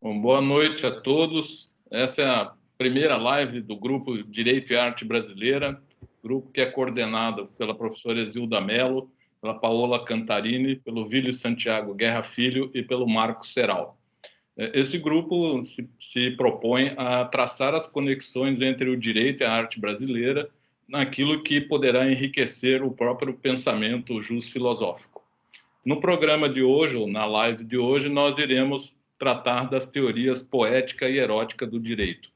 Bom, boa noite a todos. Essa é a primeira live do Grupo Direito e Arte Brasileira, grupo que é coordenado pela professora Exilda Mello, pela Paola Cantarini, pelo Vili Santiago Guerra Filho e pelo Marco Serral. Esse grupo se propõe a traçar as conexões entre o direito e a arte brasileira naquilo que poderá enriquecer o próprio pensamento jus-filosófico. No programa de hoje, ou na live de hoje, nós iremos tratar das teorias poética e erótica do direito.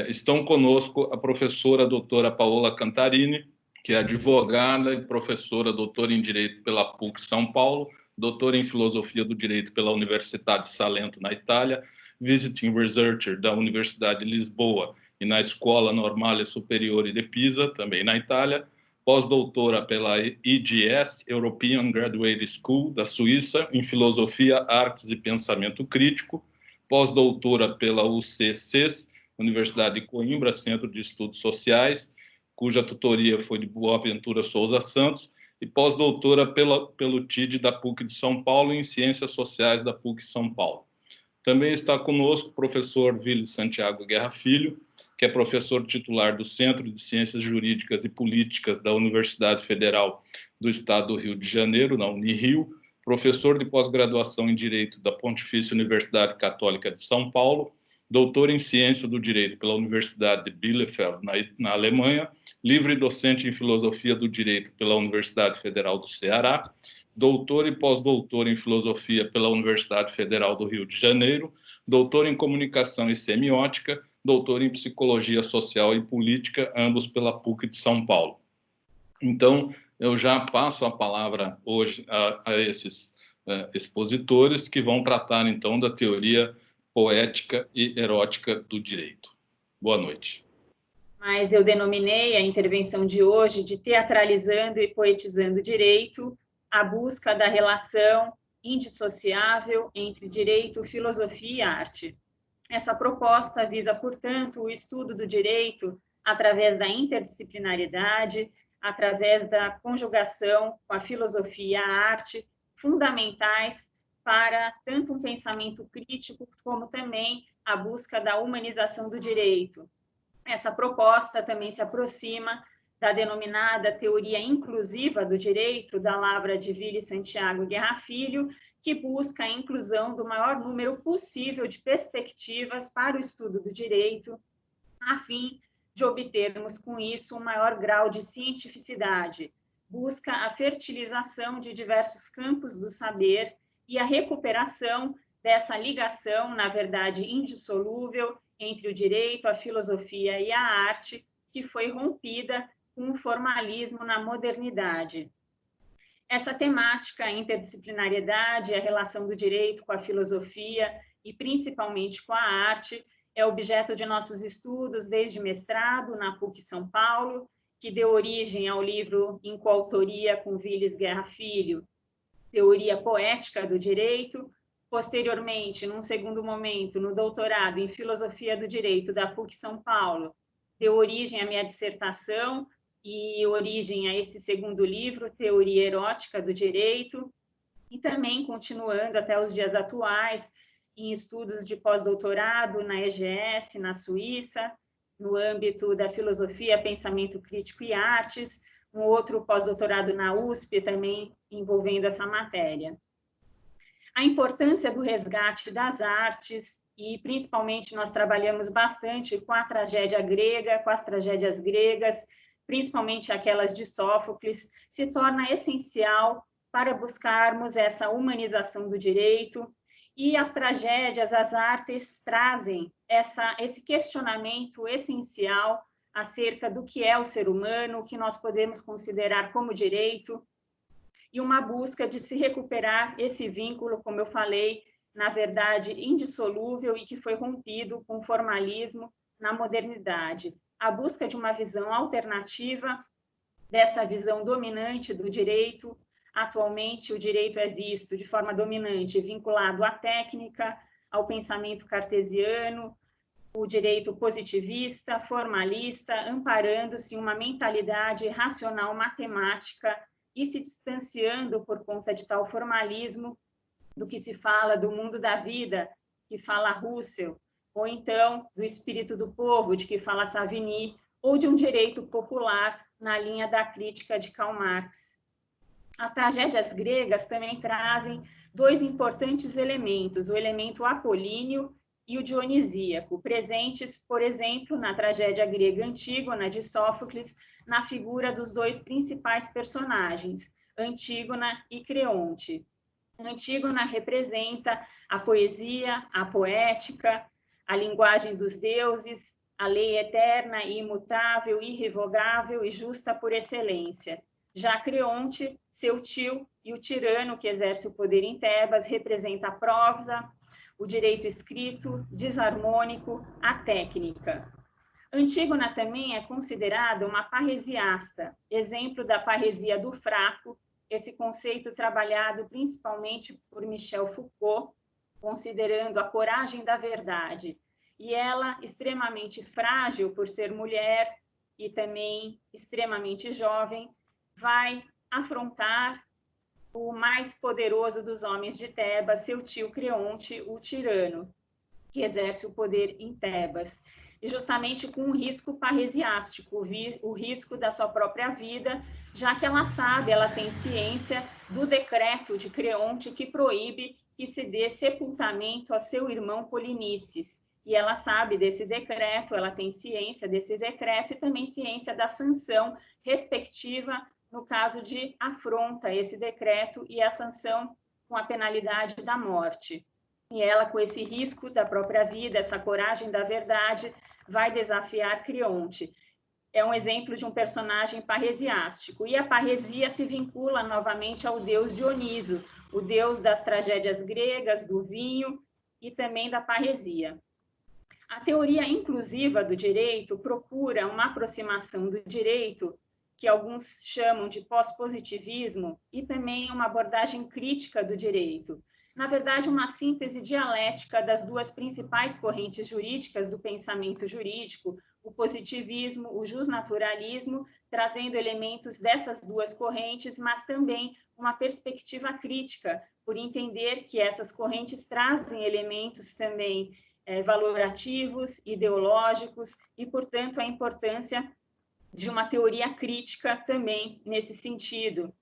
Estão conosco a professora doutora Paola Cantarini, que é advogada e professora doutora em Direito pela PUC São Paulo, doutora em Filosofia do Direito pela Universidade de Salento, na Itália, visiting researcher da Universidade de Lisboa e na Escola Normale Superiore de Pisa, também na Itália, pós-doutora pela EGS, European Graduate School, da Suíça, em Filosofia, Artes e Pensamento Crítico, pós-doutora pela UCCES, Universidade de Coimbra, Centro de Estudos Sociais, cuja tutoria foi de Boaventura Souza Santos, e pós-doutora pelo TID da PUC de São Paulo em Ciências Sociais da PUC São Paulo. Também está conosco o professor Vili Santiago Guerra Filho, que é professor titular do Centro de Ciências Jurídicas e Políticas da Universidade Federal do Estado do Rio de Janeiro, na Unirio, professor de pós-graduação em Direito da Pontifícia Universidade Católica de São Paulo, doutor em Ciência do Direito pela Universidade de Bielefeld, na Alemanha, livre docente em Filosofia do Direito pela Universidade Federal do Ceará, doutor e pós-doutor em Filosofia pela Universidade Federal do Rio de Janeiro, doutor em Comunicação e Semiótica, doutor em Psicologia Social e Política, ambos pela PUC de São Paulo. Então, eu já passo a palavra hoje a esses expositores que vão tratar, então, da teoria poética e erótica do direito. Boa noite. Mas eu denominei a intervenção de hoje de Teatralizando e Poetizando o Direito, a busca da relação indissociável entre direito, filosofia e arte. Essa proposta visa, portanto, o estudo do direito através da interdisciplinaridade, através da conjugação com a filosofia e a arte, fundamentais para tanto um pensamento crítico como também a busca da humanização do direito. Essa proposta também se aproxima da denominada teoria inclusiva do direito, da lavra de Vili Santiago Guerra Filho, que busca a inclusão do maior número possível de perspectivas para o estudo do direito, a fim de obtermos com isso um maior grau de cientificidade. Busca a fertilização de diversos campos do saber e a recuperação dessa ligação, na verdade, indissolúvel entre o direito, a filosofia e a arte, que foi rompida com o formalismo na modernidade. Essa temática, a interdisciplinariedade, a relação do direito com a filosofia e principalmente com a arte, é objeto de nossos estudos desde mestrado na PUC São Paulo, que deu origem ao livro em coautoria com Vilis Guerra Filho, Teoria Poética do Direito. Posteriormente, num segundo momento, no doutorado em Filosofia do Direito da PUC São Paulo, deu origem à minha dissertação e origem a esse segundo livro, Teoria Erótica do Direito, e também continuando até os dias atuais em estudos de pós-doutorado na EGS, na Suíça, no âmbito da filosofia, pensamento crítico e artes, um outro pós-doutorado na USP também envolvendo essa matéria. A importância do resgate das artes, e principalmente nós trabalhamos bastante com a tragédia grega, com as tragédias gregas, principalmente aquelas de Sófocles, se torna essencial para buscarmos essa humanização do direito, e as tragédias, as artes trazem esse questionamento essencial acerca do que é o ser humano, o que nós podemos considerar como direito, e uma busca de se recuperar esse vínculo, como eu falei, na verdade, indissolúvel e que foi rompido com o formalismo na modernidade. A busca de uma visão alternativa dessa visão dominante do direito. Atualmente, o direito é visto de forma dominante, vinculado à técnica, ao pensamento cartesiano, o direito positivista, formalista, amparando-se em uma mentalidade racional matemática e se distanciando por conta de tal formalismo do que se fala do mundo da vida, que fala Russell, ou então do espírito do povo, de que fala Savigny, ou de um direito popular, na linha da crítica de Karl Marx. As tragédias gregas também trazem dois importantes elementos, o elemento apolíneo e o dionisíaco, presentes, por exemplo, na tragédia grega Antígona, de Sófocles, na figura dos dois principais personagens, Antígona e Creonte. Antígona representa a poesia, a poética, a linguagem dos deuses, a lei eterna e imutável, irrevogável e justa por excelência. Já Creonte, seu tio e o tirano que exerce o poder em Tebas, representa a prosa, o direito escrito, desarmônico, a técnica. Antígona também é considerada uma parresiasta, exemplo da parresia do fraco, esse conceito trabalhado principalmente por Michel Foucault, considerando a coragem da verdade. E ela, extremamente frágil por ser mulher e também extremamente jovem, vai afrontar o mais poderoso dos homens de Tebas, seu tio Creonte, o tirano, que exerce o poder em Tebas. E justamente com um risco parresiástico, o risco da sua própria vida, já que ela sabe, ela tem ciência do decreto de Creonte que proíbe que se dê sepultamento a seu irmão Polinices. E ela sabe desse decreto, ela tem ciência desse decreto e também ciência da sanção respectiva no caso de afronta a esse decreto e a sanção com a penalidade da morte. E ela, com esse risco da própria vida, essa coragem da verdade, vai desafiar Creonte. É um exemplo de um personagem parresiástico. E a parresia se vincula novamente ao deus Dioniso, o deus das tragédias gregas, do vinho e também da parresia. A teoria inclusiva do direito procura uma aproximação do direito que alguns chamam de pós-positivismo, e também uma abordagem crítica do direito. Na verdade, uma síntese dialética das duas principais correntes jurídicas do pensamento jurídico, o positivismo, o justnaturalismo, trazendo elementos dessas duas correntes, mas também uma perspectiva crítica, por entender que essas correntes trazem elementos também valorativos, ideológicos, e, portanto, a importância de uma teoria crítica também nesse sentido,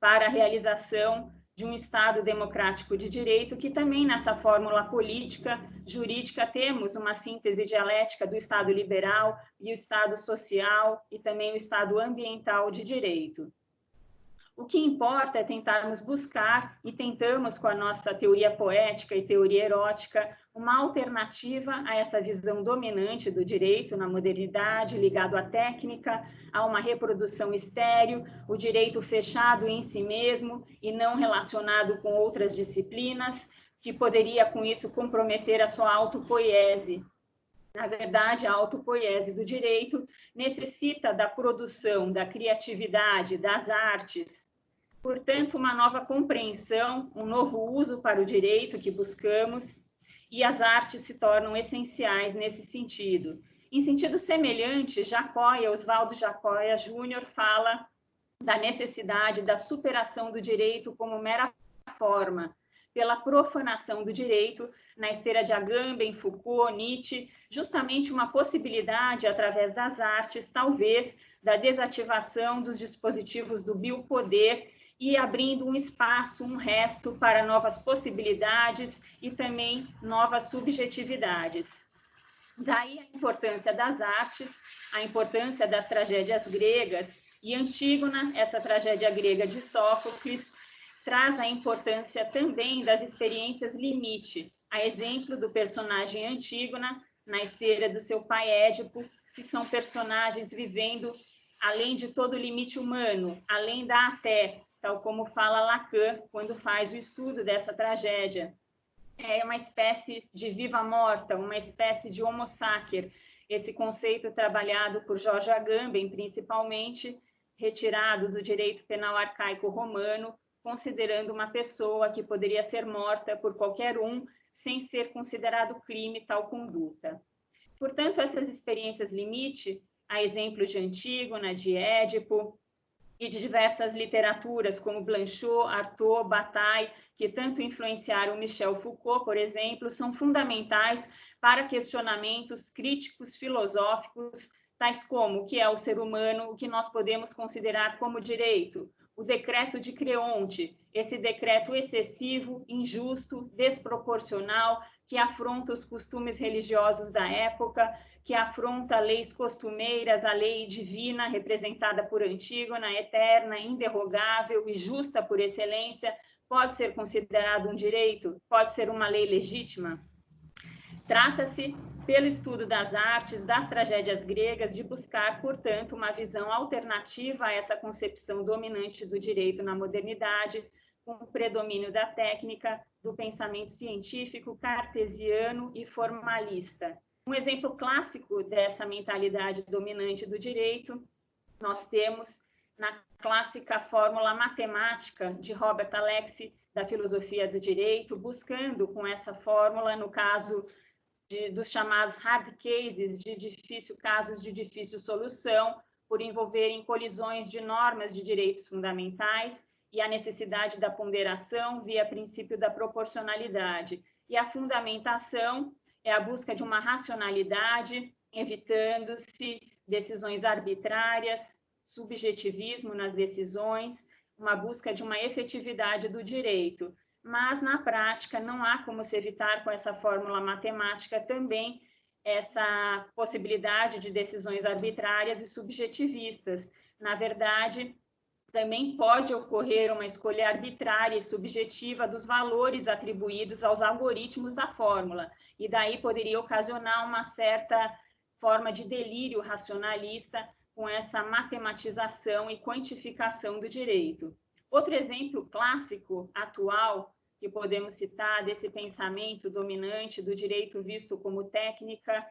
para a realização de um Estado democrático de direito, que também nessa fórmula política, jurídica, temos uma síntese dialética do Estado liberal e o Estado social e também o Estado ambiental de direito. O que importa é tentarmos buscar, e tentamos com a nossa teoria poética e teoria erótica, uma alternativa a essa visão dominante do direito na modernidade, ligado à técnica, a uma reprodução estéril, o direito fechado em si mesmo e não relacionado com outras disciplinas, que poderia, com isso, comprometer a sua autopoiese. Na verdade, a autopoiese do direito necessita da produção, da criatividade, das artes. Portanto, uma nova compreensão, um novo uso para o direito que buscamos, e as artes se tornam essenciais nesse sentido. Em sentido semelhante, Oswaldo Jacóia Júnior fala da necessidade da superação do direito como mera forma, pela profanação do direito, na esteira de Agamben, Foucault, Nietzsche, justamente uma possibilidade, através das artes, talvez, da desativação dos dispositivos do biopoder e abrindo um espaço, um resto para novas possibilidades e também novas subjetividades. Daí a importância das artes, a importância das tragédias gregas, e Antígona, essa tragédia grega de Sófocles, traz a importância também das experiências limite, a exemplo do personagem Antígona, na esteira do seu pai Édipo, que são personagens vivendo além de todo o limite humano, além da até, tal como fala Lacan quando faz o estudo dessa tragédia. É uma espécie de viva morta, uma espécie de homo sacer, esse conceito trabalhado por Jorge Agamben, principalmente, retirado do direito penal arcaico romano, considerando uma pessoa que poderia ser morta por qualquer um, sem ser considerado crime tal conduta. Portanto, essas experiências limite, a exemplo de Antígona, de Édipo, e de diversas literaturas, como Blanchot, Artaud, Bataille, que tanto influenciaram Michel Foucault, por exemplo, são fundamentais para questionamentos críticos filosóficos, tais como o que é o ser humano, o que nós podemos considerar como direito, o decreto de Creonte, esse decreto excessivo, injusto, desproporcional, que afronta os costumes religiosos da época, que afronta leis costumeiras, a lei divina, representada por Antígona, eterna, inderrogável e justa por excelência, pode ser considerado um direito? Pode ser uma lei legítima? Trata-se, pelo estudo das artes, das tragédias gregas, de buscar, portanto, uma visão alternativa a essa concepção dominante do direito na modernidade, com o predomínio da técnica, do pensamento científico, cartesiano e formalista. Um exemplo clássico dessa mentalidade dominante do direito, nós temos na clássica fórmula matemática de Robert Alexy, da filosofia do direito, buscando com essa fórmula, no caso dos chamados hard cases, casos de difícil solução, por envolverem colisões de normas de direitos fundamentais e a necessidade da ponderação via princípio da proporcionalidade. E a fundamentação é a busca de uma racionalidade, evitando-se decisões arbitrárias, subjetivismo nas decisões, uma busca de uma efetividade do direito. Mas, na prática, não há como se evitar com essa fórmula matemática também essa possibilidade de decisões arbitrárias e subjetivistas. Na verdade, também pode ocorrer uma escolha arbitrária e subjetiva dos valores atribuídos aos algoritmos da fórmula, e daí poderia ocasionar uma certa forma de delírio racionalista com essa matematização e quantificação do direito. Outro exemplo clássico, atual, que podemos citar desse pensamento dominante do direito visto como técnica,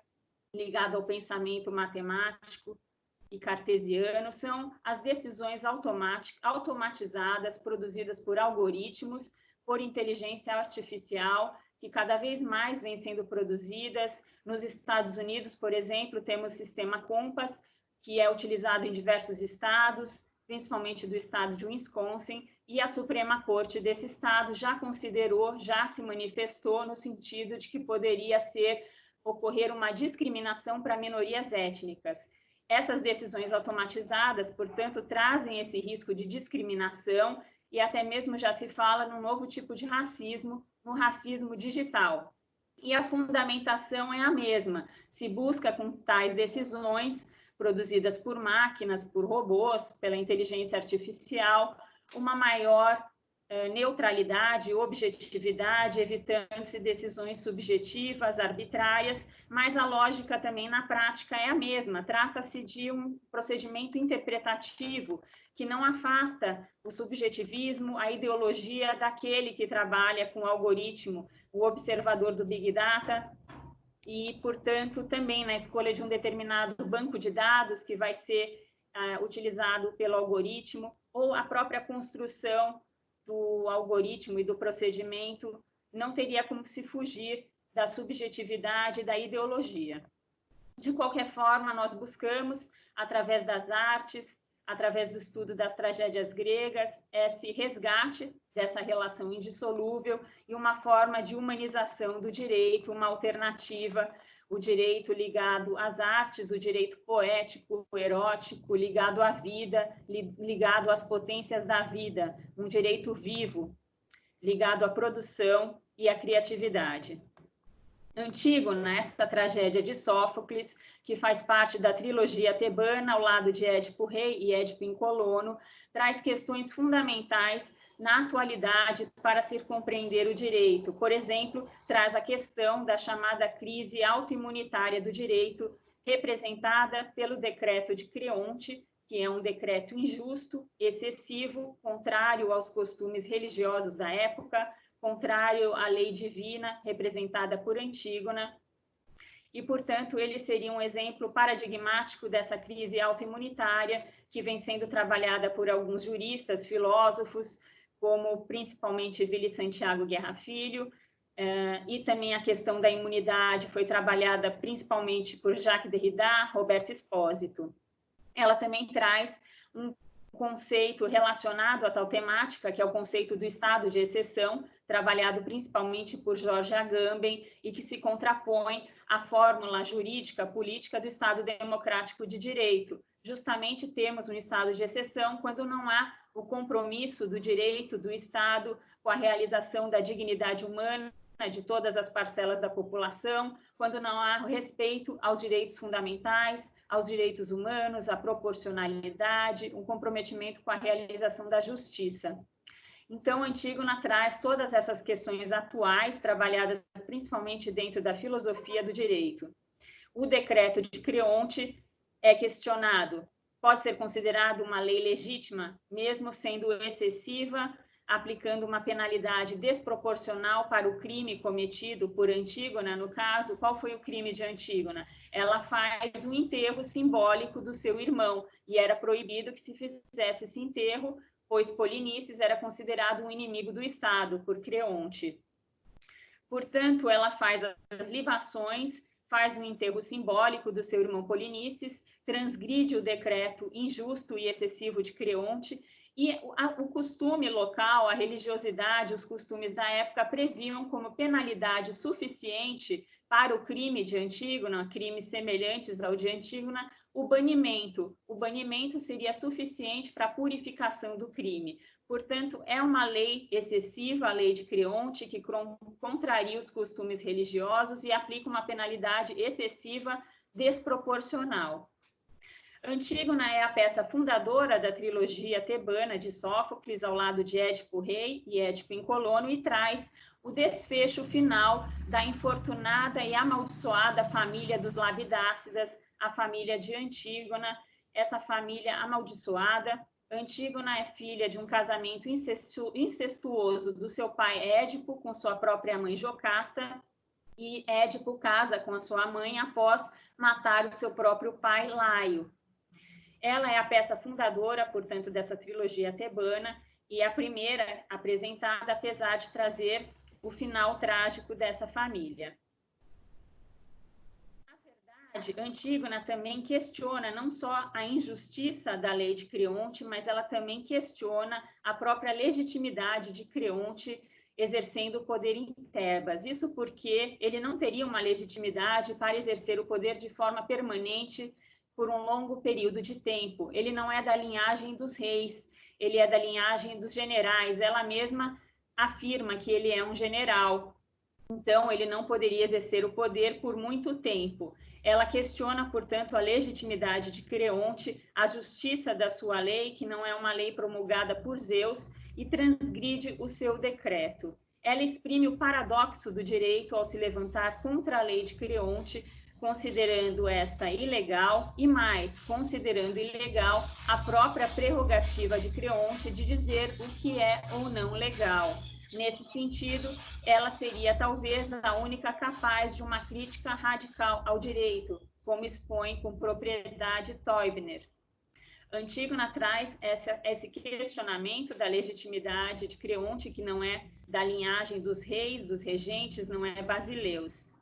ligado ao pensamento matemático e cartesiano, são as decisões automatizadas, produzidas por algoritmos, por inteligência artificial, que cada vez mais vêm sendo produzidas. Nos Estados Unidos, por exemplo, temos o sistema Compass, que é utilizado em diversos estados, principalmente do estado de Wisconsin, e a Suprema Corte desse estado já considerou, já se manifestou no sentido de que poderia ocorrer uma discriminação para minorias étnicas. Essas decisões automatizadas, portanto, trazem esse risco de discriminação e até mesmo já se fala num novo tipo de racismo, no racismo digital. E a fundamentação é a mesma, se busca com tais decisões produzidas por máquinas, por robôs, pela inteligência artificial, uma maior neutralidade, objetividade, evitando-se decisões subjetivas, arbitrárias, mas a lógica também na prática é a mesma. Trata-se de um procedimento interpretativo que não afasta o subjetivismo, a ideologia daquele que trabalha com o algoritmo, o observador do Big Data, e, portanto, também na escolha de um determinado banco de dados que vai ser utilizado pelo algoritmo, ou a própria construção do algoritmo e do procedimento, não teria como se fugir da subjetividade e da ideologia. De qualquer forma, nós buscamos, através das artes, através do estudo das tragédias gregas, esse resgate dessa relação indissolúvel e uma forma de humanização do direito, uma alternativa, o direito ligado às artes, o direito poético, erótico, ligado à vida, ligado às potências da vida, um direito vivo, ligado à produção e à criatividade. Antígona, essa tragédia de Sófocles, que faz parte da trilogia tebana, ao lado de Édipo Rei e Édipo em Colono, traz questões fundamentais na atualidade para se compreender o direito. Por exemplo, traz a questão da chamada crise autoimunitária do direito, representada pelo decreto de Creonte, que é um decreto injusto, excessivo, contrário aos costumes religiosos da época, contrário à lei divina, representada por Antígona, e, portanto, ele seria um exemplo paradigmático dessa crise autoimunitária que vem sendo trabalhada por alguns juristas, filósofos, como principalmente Vili Santiago Guerra Filho, e também a questão da imunidade foi trabalhada principalmente por Jacques Derrida, Roberto Espósito. Ela também traz um conceito relacionado a tal temática, que é o conceito do estado de exceção, trabalhado principalmente por Jorge Agamben, e que se contrapõe à fórmula jurídica política do Estado democrático de direito. Justamente temos um estado de exceção quando não há o compromisso do direito do Estado com a realização da dignidade humana de todas as parcelas da população, quando não há respeito aos direitos fundamentais, aos direitos humanos, à proporcionalidade, um comprometimento com a realização da justiça. Então, Antígona traz todas essas questões atuais, trabalhadas principalmente dentro da filosofia do direito. O decreto de Creonte é questionado. Pode ser considerado uma lei legítima, mesmo sendo excessiva, aplicando uma penalidade desproporcional para o crime cometido por Antígona. No caso, qual foi o crime de Antígona? Ela faz um enterro simbólico do seu irmão, e era proibido que se fizesse esse enterro, pois Polinices era considerado um inimigo do Estado por Creonte. Portanto, ela faz as libações, faz um enterro simbólico do seu irmão Polinices, transgride o decreto injusto e excessivo de Creonte, e o costume local, a religiosidade, os costumes da época previam como penalidade suficiente para o crime de Antígona, crimes semelhantes ao de Antígona, o banimento. O banimento seria suficiente para a purificação do crime. Portanto, é uma lei excessiva, a lei de Creonte, que contraria os costumes religiosos e aplica uma penalidade excessiva, desproporcional. Antígona é a peça fundadora da trilogia tebana de Sófocles, ao lado de Édipo Rei e Édipo em Colono, e traz o desfecho final da infortunada e amaldiçoada família dos Labidácidas, a família de Antígona, essa família amaldiçoada. Antígona é filha de um casamento incestuoso do seu pai Édipo com sua própria mãe Jocasta, e Édipo casa com a sua mãe após matar o seu próprio pai Laio. Ela é a peça fundadora, portanto, dessa trilogia tebana, e a primeira apresentada, apesar de trazer o final trágico dessa família. Na verdade, Antígona também questiona não só a injustiça da lei de Creonte, mas ela também questiona a própria legitimidade de Creonte exercendo o poder em Tebas. Isso porque ele não teria uma legitimidade para exercer o poder de forma permanente por um longo período de tempo. Ele não é da linhagem dos reis, ele é da linhagem dos generais. Ela mesma afirma que ele é um general, então ele não poderia exercer o poder por muito tempo. Ela questiona, portanto, a legitimidade de Creonte, a justiça da sua lei, que não é uma lei promulgada por Zeus, e transgride o seu decreto. Ela exprime o paradoxo do direito ao se levantar contra a lei de Creonte, considerando esta ilegal e mais, considerando ilegal a própria prerrogativa de Creonte de dizer o que é ou não legal. Nesse sentido, ela seria talvez a única capaz de uma crítica radical ao direito, como expõe com propriedade Teubner. Antígona traz esse questionamento da legitimidade de Creonte, que não é da linhagem dos reis, dos regentes, não é basileus.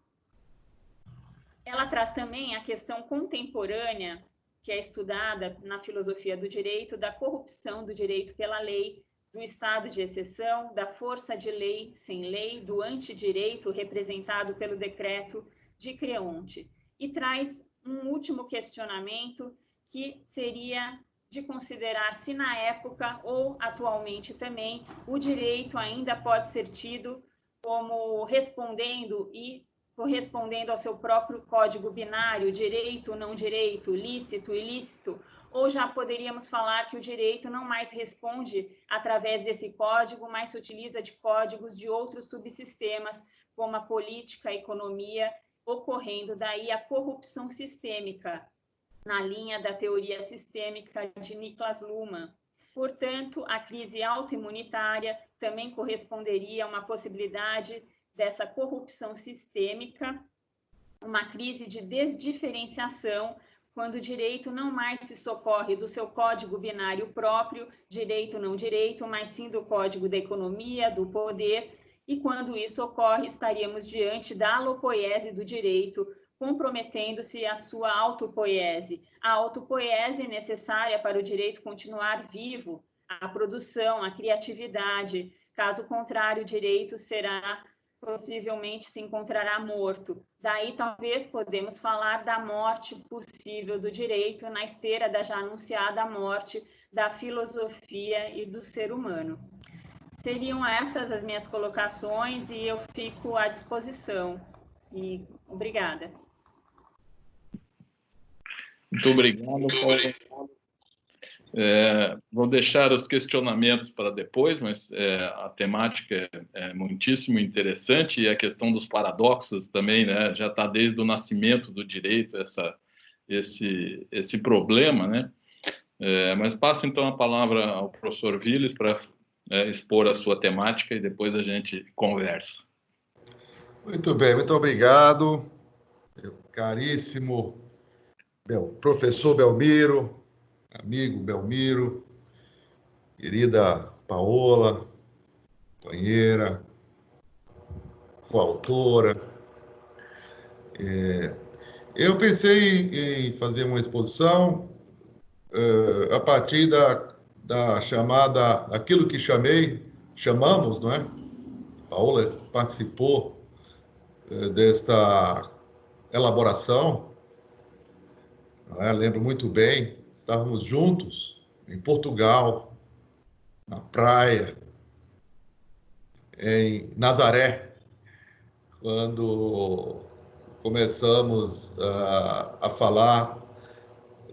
Ela traz também a questão contemporânea, que é estudada na filosofia do direito, da corrupção do direito pela lei, do estado de exceção, da força de lei sem lei, do antidireito representado pelo decreto de Creonte. E traz um último questionamento, que seria de considerar se na época ou atualmente também o direito ainda pode ser tido como respondendo correspondendo ao seu próprio código binário, direito, não direito, lícito, ilícito, ou já poderíamos falar que o direito não mais responde através desse código, mas se utiliza de códigos de outros subsistemas, como a política, a economia, ocorrendo daí a corrupção sistêmica, na linha da teoria sistêmica de Niklas Luhmann. Portanto, a crise autoimunitária também corresponderia a uma possibilidade dessa corrupção sistêmica, uma crise de desdiferenciação, quando o direito não mais se socorre do seu código binário próprio, direito não direito, mas sim do código da economia, do poder, e quando isso ocorre, estaríamos diante da alopoiese do direito, comprometendo-se a sua autopoiese. A autopoiese necessária para o direito continuar vivo, a produção, a criatividade. Caso contrário, o direito será, possivelmente, se encontrará morto. Daí, talvez, podemos falar da morte possível do direito na esteira da já anunciada morte da filosofia e do ser humano. Seriam essas as minhas colocações e eu fico à disposição. E obrigada. Muito obrigado, Paulo. Vou deixar os questionamentos para depois, mas a temática é muitíssimo interessante e a questão dos paradoxos também, né? Já está desde o nascimento do direito esse problema, né? Mas passo então a palavra ao professor Viles para expor a sua temática e depois a gente conversa. Muito bem, muito obrigado, meu caríssimo professor Belmiro, amigo Belmiro, querida Paola, companheira, coautora. Eu pensei em fazer uma exposição a partir da chamada, aquilo que chamamos, não é? Paola participou desta elaboração, não é? Lembro muito bem, estávamos juntos em Portugal, na praia, em Nazaré, quando começamos a falar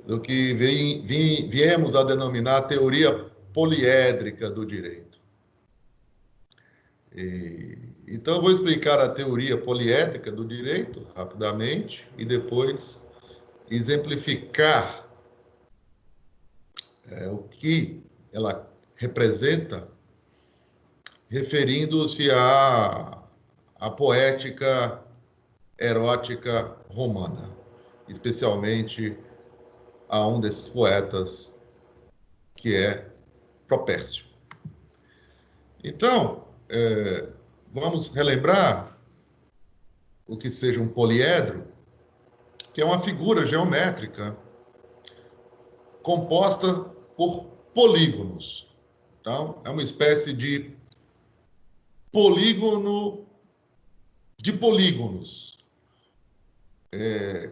do que viemos a denominar a teoria poliédrica do direito. Então, eu vou explicar a teoria poliédrica do direito rapidamente e depois exemplificar o que ela representa, referindo-se à poética erótica romana, especialmente a um desses poetas, que é Propércio. Então, vamos relembrar o que seja um poliedro, que é uma figura geométrica composta por polígonos. Então, é uma espécie de polígono de polígonos,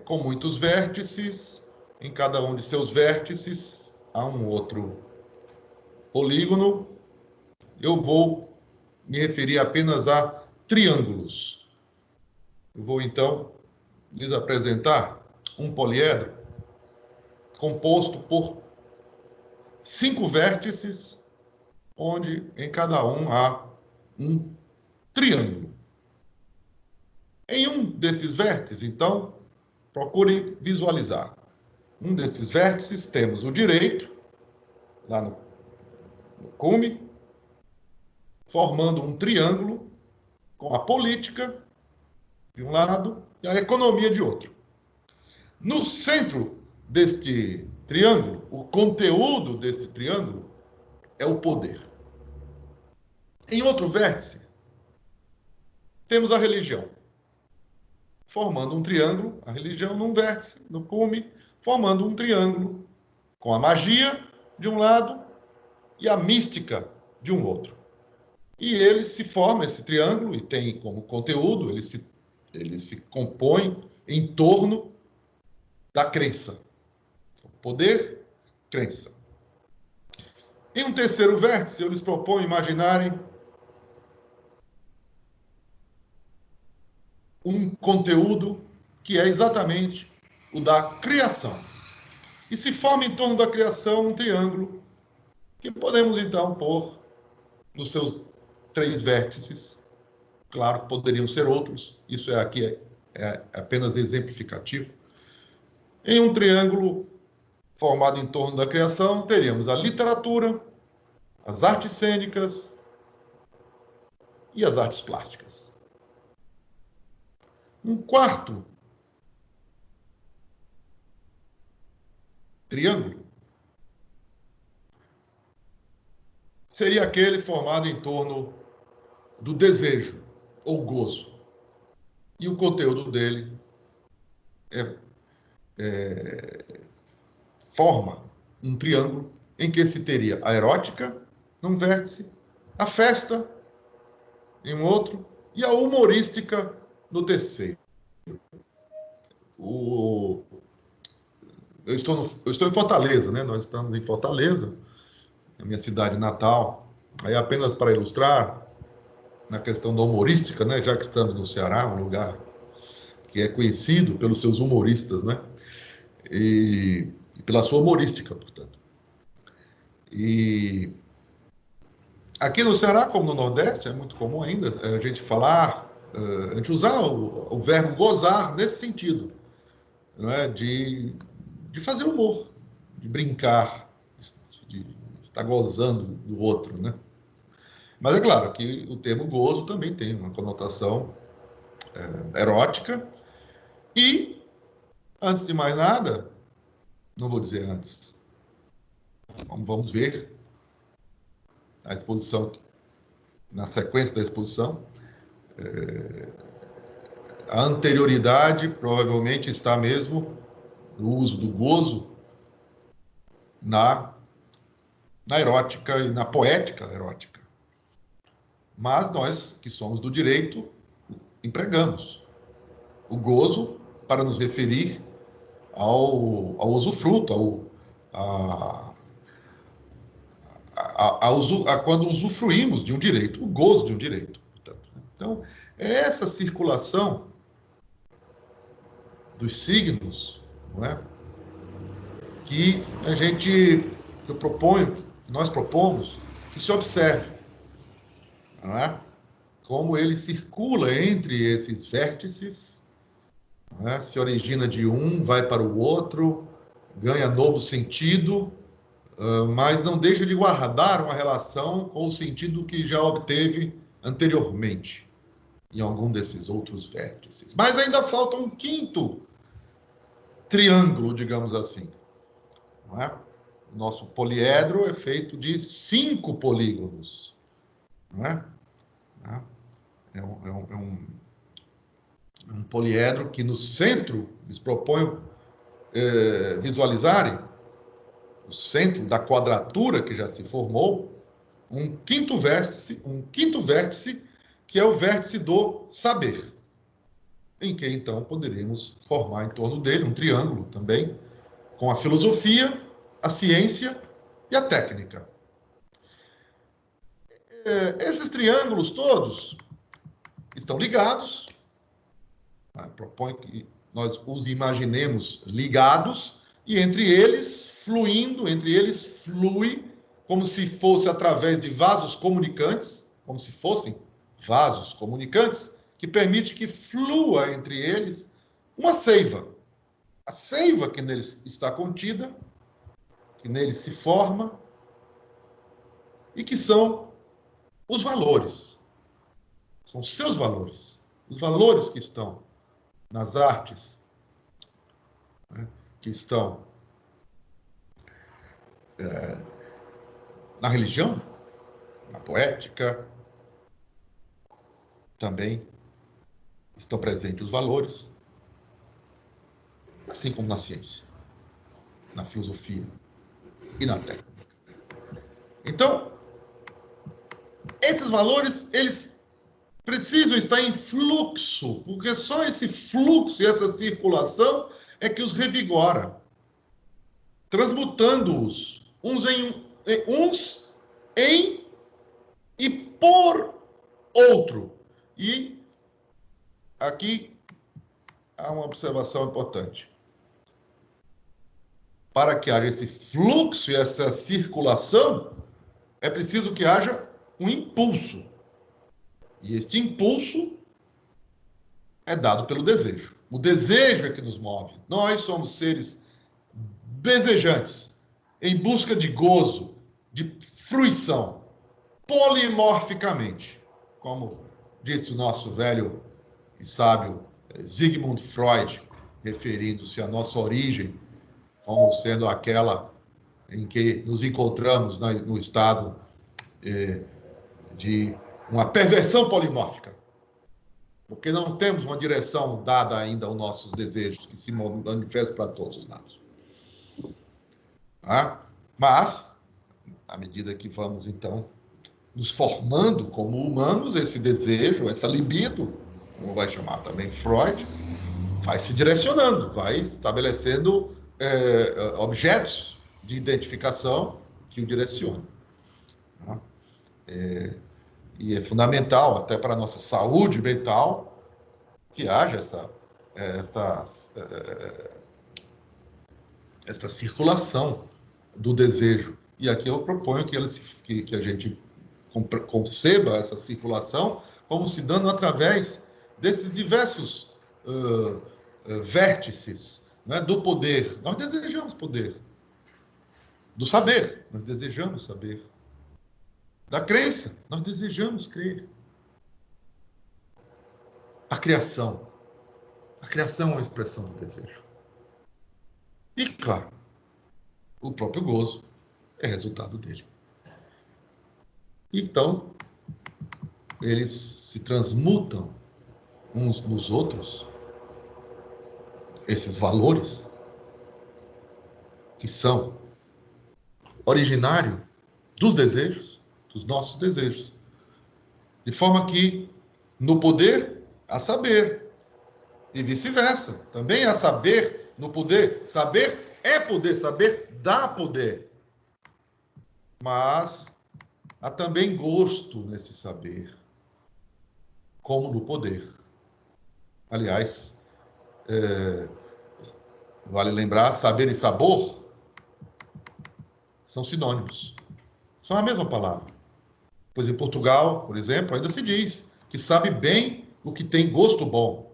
com muitos vértices. Em cada um de seus vértices há um outro polígono. Eu vou me referir apenas a triângulos. Eu vou, então, lhes apresentar um poliedro composto por 5 vértices, onde em cada um há um triângulo. Em um desses vértices, então, procurem visualizar. Um desses vértices temos o direito, lá no cume, formando um triângulo com a política de um lado e a economia de outro. No centro deste triângulo, o conteúdo deste triângulo é o poder. Em outro vértice, temos a religião, formando um triângulo, a religião num vértice, no cume, formando um triângulo com a magia de um lado e a mística de um outro. E ele se forma, esse triângulo, e tem como conteúdo, ele se compõe em torno da crença. Poder, crença. Em um terceiro vértice, eu lhes proponho imaginarem um conteúdo que é exatamente o da criação. E se forma em torno da criação um triângulo que podemos, então, pôr nos seus 3 vértices. Claro, poderiam ser outros. Isso aqui é apenas exemplificativo. Em um triângulo formado em torno da criação, teríamos a literatura, as artes cênicas e as artes plásticas. Um quarto triângulo seria aquele formado em torno do desejo ou gozo. E o conteúdo dele forma um triângulo em que se teria a erótica num vértice, a festa em um outro e a humorística no terceiro. Eu estou em Fortaleza, né? Nós estamos em Fortaleza, na minha cidade natal. Aí apenas para ilustrar na questão da humorística, né? Já que estamos no Ceará, um lugar que é conhecido pelos seus humoristas, né? E pela sua humorística, portanto. E aqui no Ceará, como no Nordeste, é muito comum ainda a gente falar, a gente usar o verbo gozar nesse sentido, não é? De fazer humor, de brincar, de estar gozando do outro, né? Mas é claro que o termo gozo também tem uma conotação erótica e, antes de mais nada, não vou dizer antes, vamos ver a exposição, na sequência da exposição, a anterioridade provavelmente está mesmo no uso do gozo na erótica e na poética erótica. Mas nós, que somos do direito, empregamos o gozo para nos referir ao usufruto, a quando usufruímos de um direito, o gozo de um direito. Portanto. Então, é essa circulação dos signos, não é? Que nós propomos que se observe, não é? Como ele circula entre esses vértices, não é? Se origina de um, vai para o outro, ganha novo sentido, mas não deixa de guardar uma relação com o sentido que já obteve anteriormente em algum desses outros vértices. Mas ainda falta um quinto triângulo, digamos assim. Não é? O nosso poliedro é feito de 5 polígonos. Não é? É um poliedro que no centro, eles propõem visualizarem, o centro da quadratura que já se formou, um quinto vértice, que é o vértice do saber, em que então poderíamos formar em torno dele um triângulo também, com a filosofia, a ciência e a técnica. Esses triângulos todos estão ligados, propõe que nós os imaginemos ligados, e entre eles flui, como se fosse através de vasos comunicantes, como se fossem vasos comunicantes, que permite que flua entre eles uma seiva. A seiva que neles está contida, que neles se forma, e que são os valores. São seus valores. Os valores que estão nas artes, né, que estão na religião, na poética, também estão presentes os valores, assim como na ciência, na filosofia e na técnica. Então, esses valores, eles precisam estar em fluxo, porque só esse fluxo e essa circulação é que os revigora, transmutando-os uns em e por outro. E aqui há uma observação importante. Para que haja esse fluxo e essa circulação, é preciso que haja um impulso. E este impulso é dado pelo desejo. O desejo é que nos move. Nós somos seres desejantes, em busca de gozo, de fruição, polimorficamente, como disse o nosso velho e sábio Sigmund Freud, referindo-se à nossa origem como sendo aquela em que nos encontramos no estado de uma perversão polimórfica. porque não temos uma direção dada ainda aos nossos desejos, que se manifestam para todos os lados. Tá? Mas, à medida que vamos, então, nos formando como humanos, esse desejo, essa libido, como vai chamar também Freud, vai se direcionando, vai estabelecendo objetos de identificação que o direcionam. Tá? E é fundamental, até para a nossa saúde mental, que haja esta circulação do desejo. E aqui eu proponho que a gente conceba essa circulação como se dando através desses diversos vértices, né, do poder. Nós desejamos poder. Do saber, nós desejamos saber. Da crença, nós desejamos crer. A criação. A criação é uma expressão do desejo. E, claro, o próprio gozo é resultado dele. Então, eles se transmutam uns nos outros, esses valores, que são originários dos desejos, dos nossos desejos. De forma que, no poder, há saber. E vice-versa. Também há saber no poder. Saber é poder, saber dá poder. Mas há também gosto nesse saber, como no poder. Aliás, vale lembrar, saber e sabor são sinônimos. São a mesma palavra. Pois em Portugal, por exemplo, ainda se diz que sabe bem o que tem gosto bom.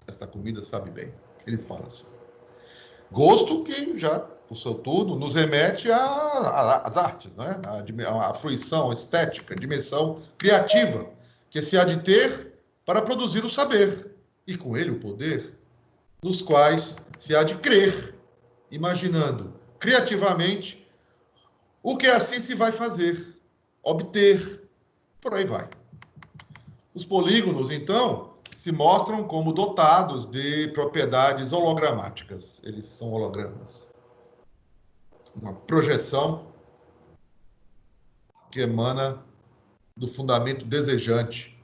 Esta comida sabe bem. Eles falam assim. Gosto que já, por seu tudo, nos remete às artes, né? A fruição estética, a dimensão criativa, que se há de ter para produzir o saber, e com ele o poder, nos quais se há de crer, imaginando criativamente o que assim se vai fazer, obter, por aí vai. Os polígonos, então, se mostram como dotados de propriedades hologramáticas. Eles são hologramas. Uma projeção que emana do fundamento desejante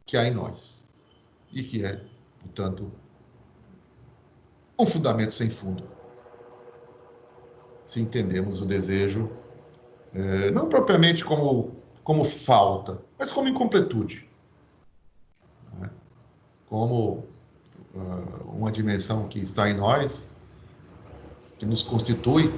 que há em nós. E que é, portanto, um fundamento sem fundo. Se entendemos o desejo, não propriamente como falta, mas como incompletude. Né? Como uma dimensão que está em nós, que nos constitui,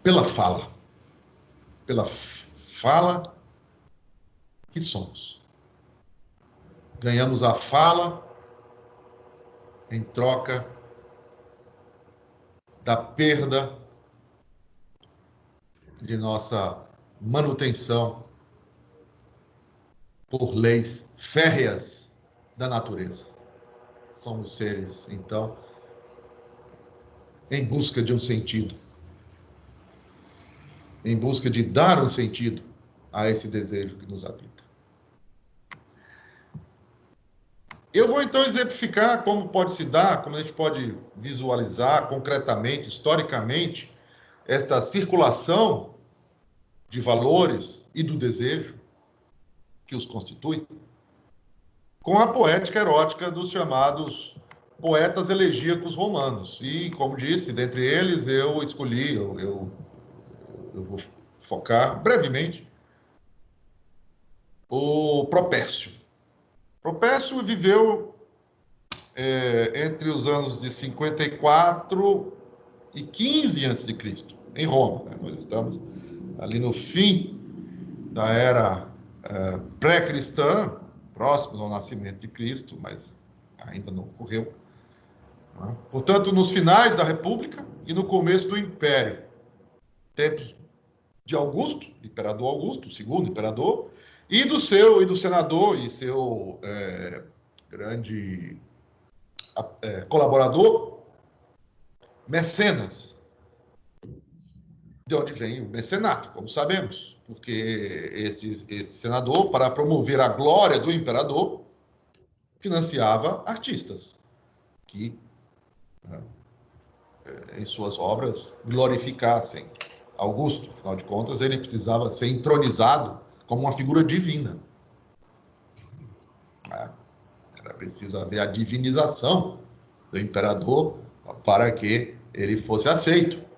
pela fala que somos. Ganhamos a fala em troca da perda de nossa manutenção por leis férreas da natureza. Somos seres, então, em busca de um sentido, em busca de dar um sentido a esse desejo que nos habita. Eu vou, então, exemplificar como pode se dar, como a gente pode visualizar concretamente, historicamente, esta circulação de valores e do desejo que os constitui, com a poética erótica dos chamados poetas elegíacos romanos. E, como disse, dentre eles eu escolhi, eu vou focar brevemente, o Propércio. Propércio viveu entre os anos de 54 e 15 a.C., em Roma. Né? Nós estamos ali no fim da era pré-cristã, próximo ao nascimento de Cristo, mas ainda não ocorreu. Né? Portanto, nos finais da República e no começo do Império, tempos de Augusto, imperador Augusto, o segundo imperador, e do senador e seu grande colaborador, Mecenas. de onde vem o mecenato, como sabemos, porque esse senador, para promover a glória do imperador, financiava artistas que, em suas obras, glorificassem Augusto. Afinal de contas, ele precisava ser entronizado como uma figura divina. Era preciso haver a divinização do imperador para que ele fosse aceito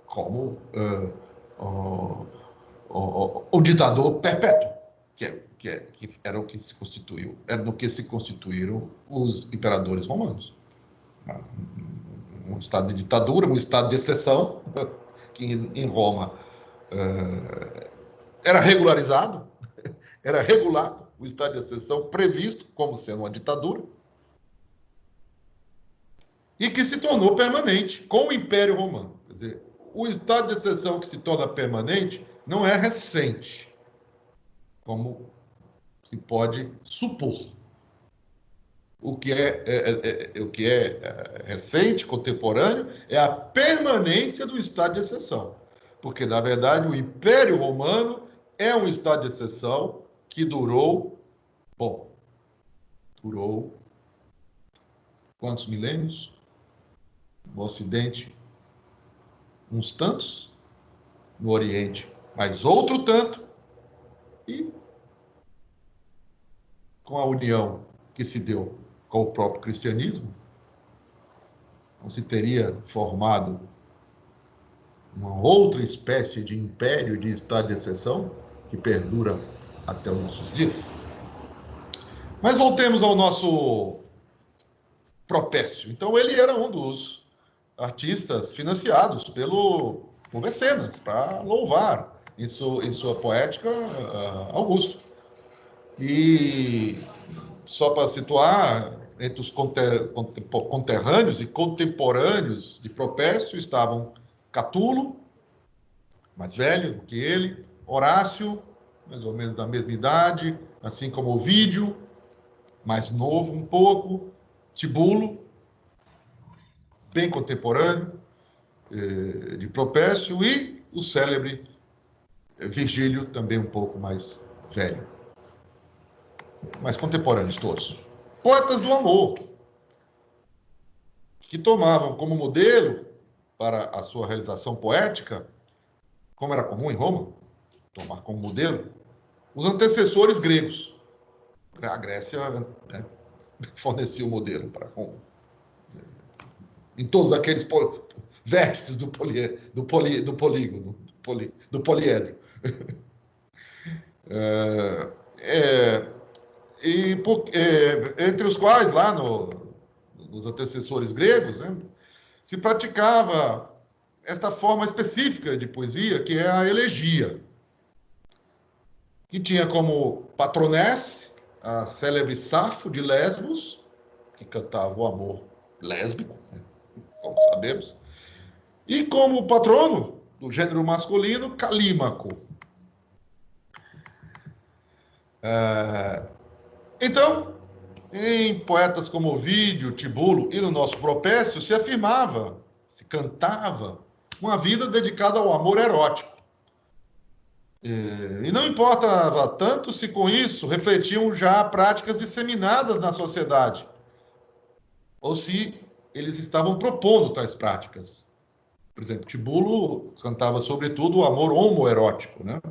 como o ditador perpétuo, que era o que se constituiu, era no que se constituíram os imperadores romanos. Um estado de ditadura, um estado de exceção, que em Roma era regularizado, era regulado, o estado de exceção previsto como sendo uma ditadura, e que se tornou permanente com o Império Romano. Quer dizer, o estado de exceção que se torna permanente não é recente, como se pode supor. O que é recente, contemporâneo, é a permanência do estado de exceção. Porque, na verdade, o Império Romano é um estado de exceção que durou quantos milênios? No Ocidente, uns tantos, no Oriente, mais outro tanto, e com a união que se deu com o próprio cristianismo, não se teria formado uma outra espécie de império, de estado de exceção, que perdura até os nossos dias. Mas voltemos ao nosso Propécio. Então, ele era um dos artistas financiados por mecenas, para louvar em sua poética Augusto. E, só para situar, entre os conterrâneos e contemporâneos de Propécio estavam Catulo, mais velho do que ele, Horácio, mais ou menos da mesma idade, assim como Ovídio, mais novo um pouco, Tibulo, bem contemporâneo de Propécio, e o célebre Virgílio, também um pouco mais velho. Mais contemporâneos todos. Poetas do amor, que tomavam como modelo para a sua realização poética, como era comum em Roma, tomar como modelo, os antecessores gregos. A Grécia, né, fornecia o modelo para Roma. Em todos aqueles vértices do polígono, do poliedro. Entre os quais, lá nos antecessores gregos, né, se praticava esta forma específica de poesia, que é a elegia, que tinha como patronesse a célebre Safo de Lesbos, que cantava o amor lésbico, né, como sabemos, e como patrono do gênero masculino, Calímaco. Então, em poetas como Ovídio, Tibulo e no nosso Propécio, se afirmava, se cantava uma vida dedicada ao amor erótico. E não importava tanto se com isso refletiam já práticas disseminadas na sociedade, ou se eles estavam propondo tais práticas. Por exemplo, Tibulo cantava sobretudo o amor homoerótico, né?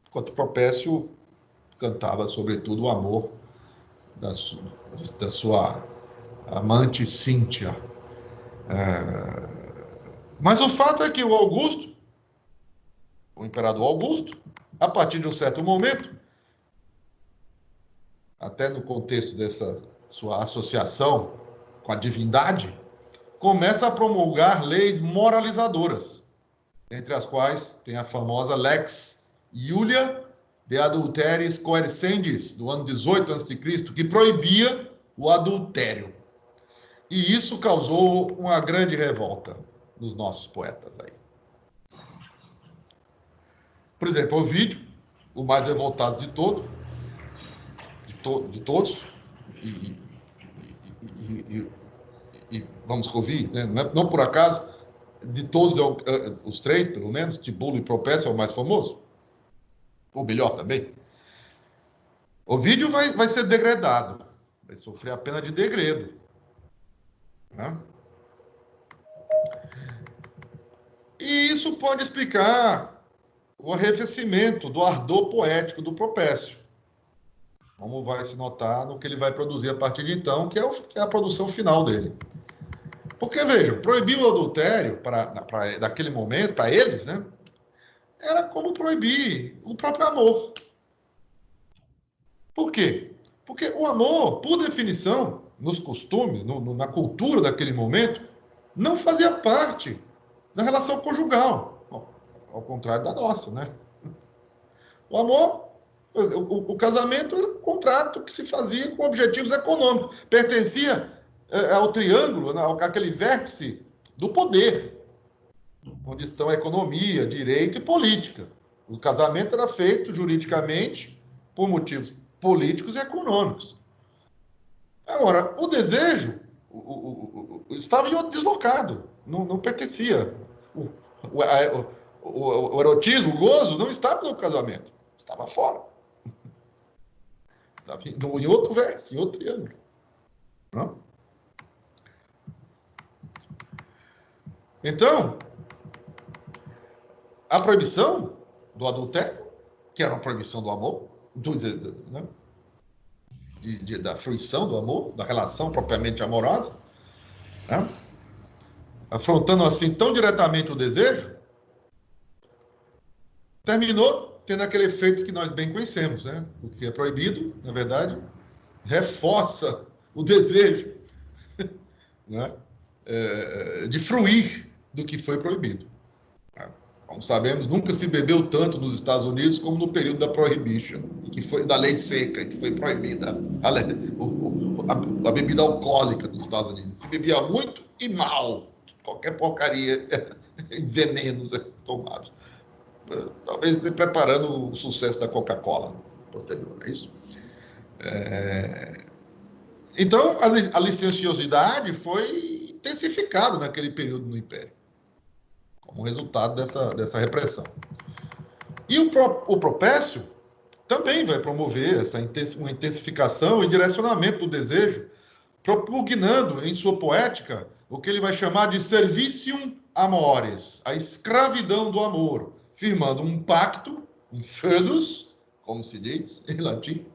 Enquanto Propécio cantava sobretudo o amor da sua amante Cíntia. Mas o fato é que o Augusto, o imperador Augusto, a partir de um certo momento, até no contexto dessa sua associação com a divindade, começa a promulgar leis moralizadoras, entre as quais tem a famosa Lex Iulia de Adulteris Coercendis, do ano 18 a.C., que proibia o adultério. E isso causou uma grande revolta nos nossos poetas aí. Por exemplo, Ovídio, o mais revoltado de todos, e vamos ouvir, né? Não por acaso, de todos, os três, pelo menos, Tibulo e Propécio é o mais famoso. O melhor também. Ovídio vai ser degredado, vai sofrer a pena de degredo. Né? E isso pode explicar o arrefecimento do ardor poético do Propécio, como vai se notar no que ele vai produzir a partir de então, que é a produção final dele. Porque, vejam, proibir o adultério, naquele momento, para eles, né, era como proibir o próprio amor. Por quê? Porque o amor, por definição, nos costumes, na cultura daquele momento, não fazia parte da relação conjugal. Bom, ao contrário da nossa, né? O amor, o casamento era um contrato que se fazia com objetivos econômicos. Pertencia ao triângulo, aquele vértice do poder, onde estão a economia, direito e política. O casamento era feito juridicamente por motivos políticos e econômicos. Agora, o desejo estava deslocado, não pertencia. O erotismo, o gozo, não estava no casamento, estava fora. Estava em outro vértice, em outro triângulo. Não? Então, a proibição do adultério, que era uma proibição do amor, né? Da fruição do amor, da relação propriamente amorosa, né? Afrontando assim tão diretamente o desejo, terminou tendo aquele efeito que nós bem conhecemos, né? O que é proibido, na verdade, reforça o desejo, né? De fruir do que foi proibido. Como sabemos, nunca se bebeu tanto nos Estados Unidos como no período da Prohibition, que foi da lei seca, que foi proibida a bebida alcoólica nos Estados Unidos. Se bebia muito e mal, qualquer porcaria, venenos tomados. Talvez preparando o sucesso da Coca-Cola, não é isso? Então, a licenciosidade foi intensificada naquele período no Império, como resultado dessa repressão. E o Propécio também vai promover uma intensificação e direcionamento do desejo, propugnando em sua poética o que ele vai chamar de servitium amoris, a escravidão do amor, firmando um pacto, um foedus, como se diz em latim,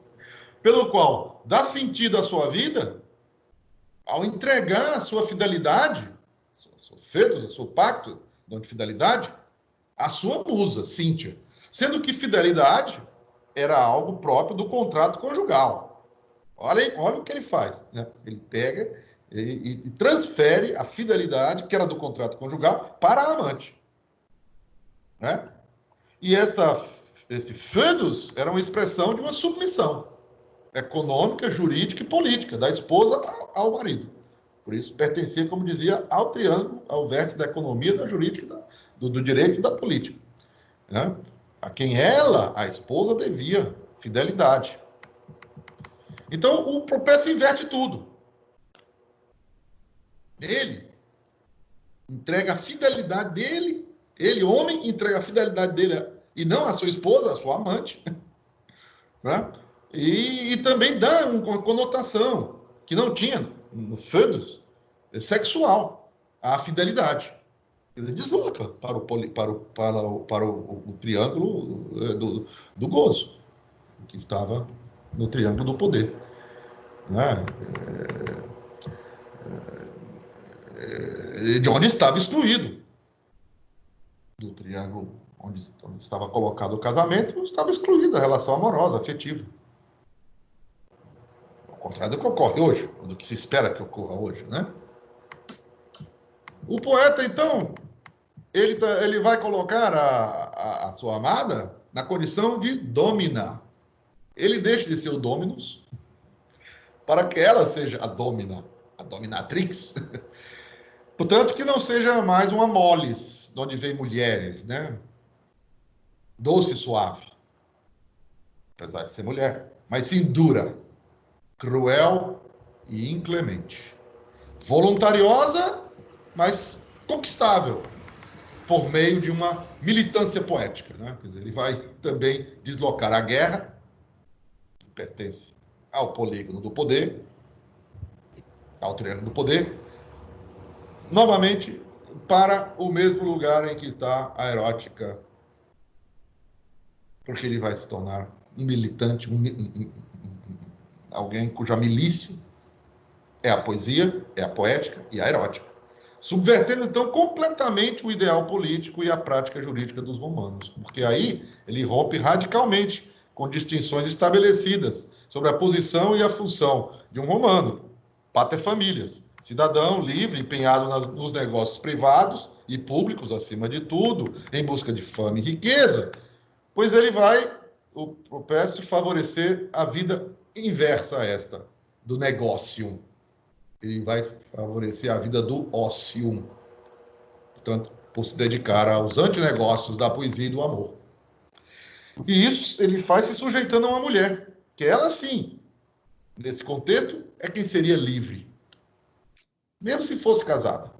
pelo qual dá sentido à sua vida ao entregar a sua fidelidade, seu foedus, seu pacto de fidelidade, à sua musa, Cíntia. Sendo que fidelidade era algo próprio do contrato conjugal. Olha o que ele faz, né? Ele pega e transfere a fidelidade, que era do contrato conjugal, para a amante. Né? E esse foedus era uma expressão de uma submissão econômica, jurídica e política da esposa ao marido. Por isso, pertencia, como dizia, ao triângulo, ao vértice da economia, da jurídica, do direito e da política. Né? A quem ela, a esposa, devia fidelidade. Então, o Propécio inverte tudo. Ele entrega a fidelidade dele, ele, homem, entrega a fidelidade dele, e não a sua esposa, a sua amante. Né? E também dá uma conotação que não tinha no foedus sexual, a fidelidade. Quer dizer, desloca para o triângulo do gozo, que estava no triângulo do poder. Né? De onde estava excluído. Do triângulo onde estava colocado o casamento, estava excluída a relação amorosa, afetiva. Ao contrário do que ocorre hoje, do que se espera que ocorra hoje, né? O poeta, então, ele vai colocar a sua amada na condição de domina. Ele deixa de ser o dominus para que ela seja a domina, a dominatrix. Portanto, que não seja mais uma molis, de onde vem mulheres, né? Doce e suave, apesar de ser mulher, mas sim dura, cruel e inclemente. Voluntariosa, mas conquistável, por meio de uma militância poética, né? Quer dizer, ele vai também deslocar a guerra, que pertence ao polígono do poder, ao triângulo do poder, novamente para o mesmo lugar em que está a erótica, porque ele vai se tornar um militante, alguém cuja milícia é a poesia, é a poética e a erótica, subvertendo, então, completamente o ideal político e a prática jurídica dos romanos, porque aí ele rompe radicalmente com distinções estabelecidas sobre a posição e a função de um romano, pater familias, cidadão livre, empenhado nos negócios privados e públicos, acima de tudo, em busca de fama e riqueza, pois ele vai, o Propécio, favorecer a vida inversa a esta, do negócio. Ele vai favorecer a vida do ócio, portanto, por se dedicar aos antinegócios da poesia e do amor. E isso ele faz se sujeitando a uma mulher, que ela, sim, nesse contexto, é quem seria livre, mesmo se fosse casada,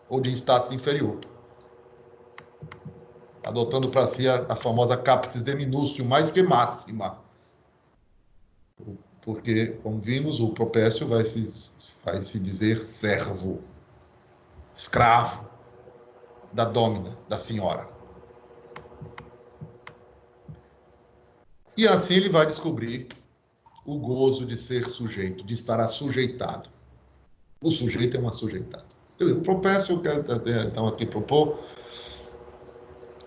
ou de status inferior, adotando para si a famosa captis de minúcio, mais que máxima, porque, como vimos, o Propécio vai se dizer servo, escravo da dômina, da senhora. E assim ele vai descobrir o gozo de ser sujeito, de estar assujeitado. O sujeito é um assujeitado. O Propécio, eu quero então aqui propor,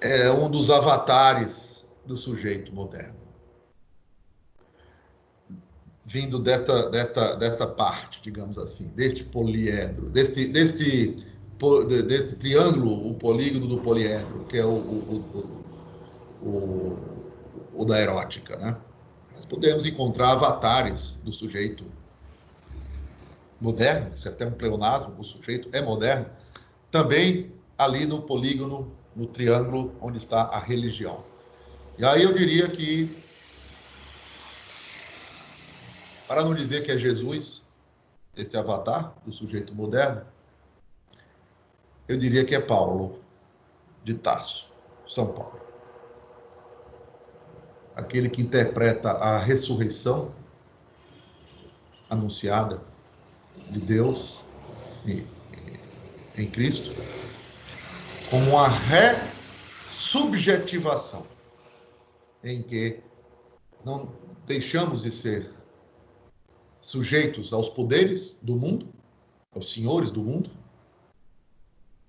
é um dos avatares do sujeito moderno, vindo desta parte, digamos assim, deste poliedro, deste triângulo, o polígono do poliedro, que é o da erótica, né? Nós podemos encontrar avatares do sujeito moderno, isso é até um pleonasmo, o sujeito é moderno, também ali no polígono, no triângulo onde está a religião. E aí eu diria que, para não dizer que é Jesus, esse avatar do sujeito moderno, eu diria que é Paulo de Tarso, São Paulo. Aquele que interpreta a ressurreição anunciada de Deus em Cristo como uma ressubjetivação, em que não deixamos de ser sujeitos aos poderes do mundo, aos senhores do mundo,